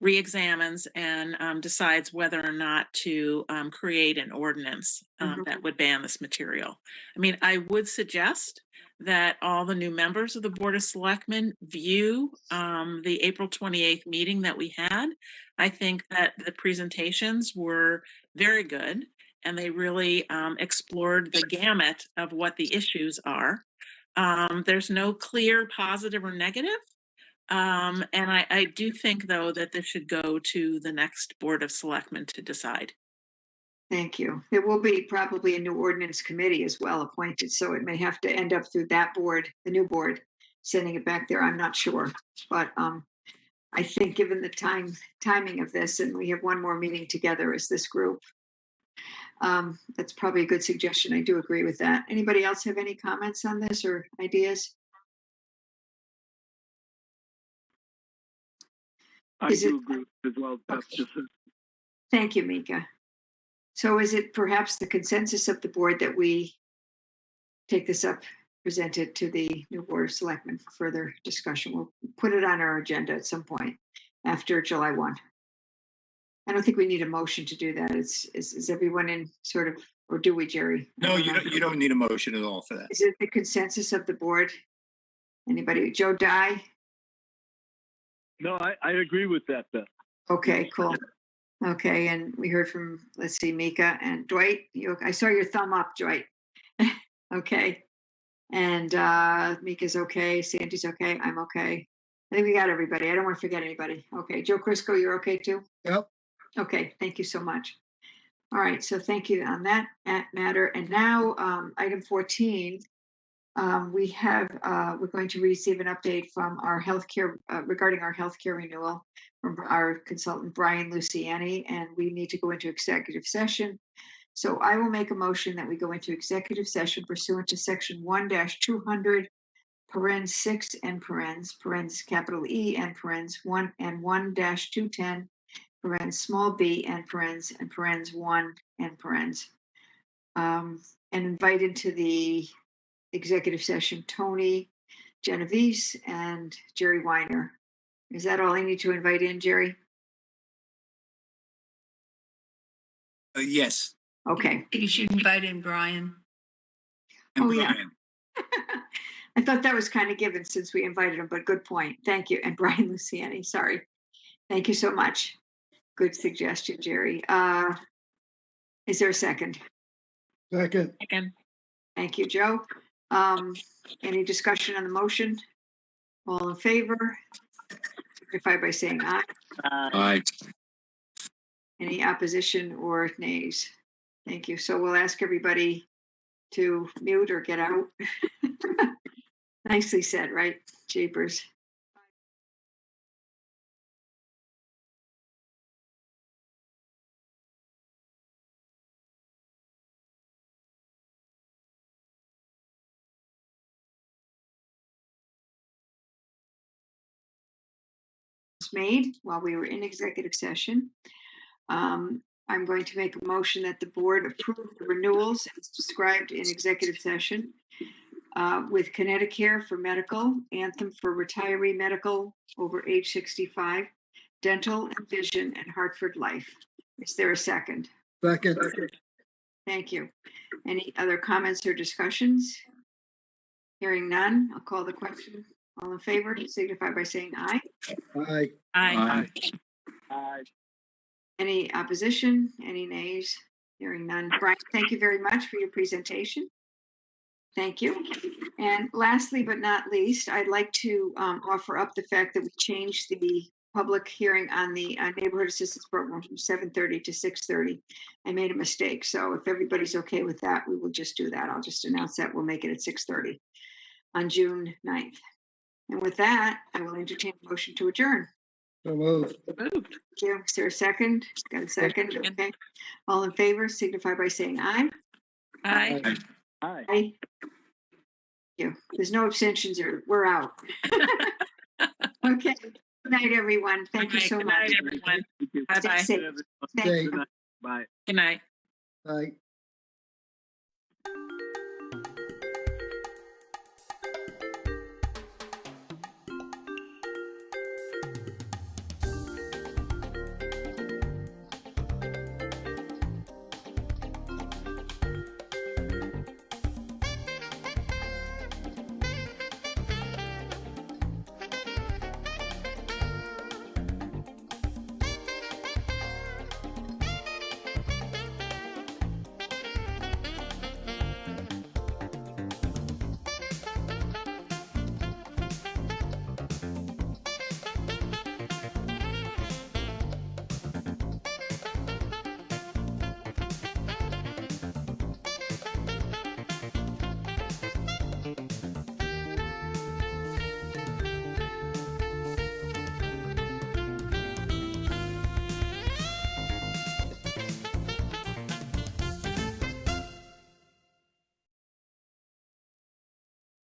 S4: reexamines and decides whether or not to create an ordinance that would ban this material. I mean, I would suggest that all the new members of the Board of Selectmen view the April 28th meeting that we had. I think that the presentations were very good and they really explored the gamut of what the issues are. There's no clear positive or negative. And I do think, though, that this should go to the next Board of Selectmen to decide.
S1: Thank you. There will be probably a new ordinance committee as well appointed, so it may have to end up through that board, the new board, sending it back there. I'm not sure, but I think given the timing of this, and we have one more meeting together as this group, that's probably a good suggestion. I do agree with that. Anybody else have any comments on this or ideas?
S8: I do agree as well, Beth.
S1: Okay. Thank you, Mika. So is it perhaps the consensus of the board that we take this up, present it to the new Board of Selectmen for further discussion? We'll put it on our agenda at some point after July 1. I don't think we need a motion to do that. Is everyone in sort of, or do we, Jerry?
S2: No, you don't need a motion at all for that.
S1: Is it the consensus of the board? Anybody? Joe Dye?
S9: No, I agree with that, Beth.
S1: Okay, cool. Okay, and we heard from, let's see, Mika and Dwight. I saw your thumb up, Dwight. Okay. And Mika's okay. Sandy's okay. I'm okay. I think we got everybody. I don't want to forget anybody. Okay, Joe Crisco, you're okay too?
S5: Yep.
S1: Okay, thank you so much. All right, so thank you on that matter. And now, item 14, we're going to receive an update from our healthcare, regarding our healthcare renewal from our consultant, Brian Luciani, and we need to go into executive session. So I will make a motion that we go into executive session pursuant to section 1-200, parens 6 and parens capital E and parens 1 and 1-210, parens small b and parens 1 and parens. And invite into the executive session Tony Genovese and Jerry Weiner. Is that all I need to invite in, Jerry?
S2: Yes.
S1: Okay.
S13: You should invite in Brian.
S2: And
S1: Oh, yeah.
S2: Brian.
S1: I thought that was kind of given since we invited him, but good point. Thank you. And Brian Luciani, sorry. Thank you so much. Good suggestion, Jerry. Is there a second?
S5: Second.
S4: Second.
S1: Thank you, Joe. Any discussion on the motion? All in favor? Signify by saying aye.
S10: Aye.
S1: Any opposition or nays? Thank you. So we'll ask everybody to mute or get out. Nicely said, right? Jeepers. Made while we were in executive session. I'm going to make a motion that the board approve the renewals as described in executive session with Connecticut for medical, Anthem for retiree medical over age 65, dental and vision, and Hartford Life. Is there a second?
S5: Second.
S1: Thank you. Any other comments or discussions? Hearing none, I'll call the question. All in favor, signify by saying aye.
S5: Aye.
S4: Aye.
S9: Aye.
S1: Any opposition? Any nays? Hearing none. Brian, thank you very much for your presentation. Thank you. And lastly, but not least, I'd like to offer up the fact that we changed the public hearing on the neighborhood assistance program from 7:30 to 6:30. I made a mistake. So if everybody's okay with that, we will just do that. I'll just announce that we'll make it at 6:30 on June 9th. And with that, I will entertain a motion to adjourn.
S5: So moved.
S1: Thank you. Is there a second? Got a second? Okay. All in favor, signify by saying aye.
S4: Aye.
S9: Aye.
S1: Aye. Thank you. There's no abstentions or we're out. Okay. Good night, everyone. Thank you so
S4: Good
S1: much.
S4: night, everyone.
S9: Thank you.
S4: Bye-bye.
S1: Stay safe. Thank
S5: Okay.
S1: you.
S9: Bye.
S4: Good night.
S5: Aye.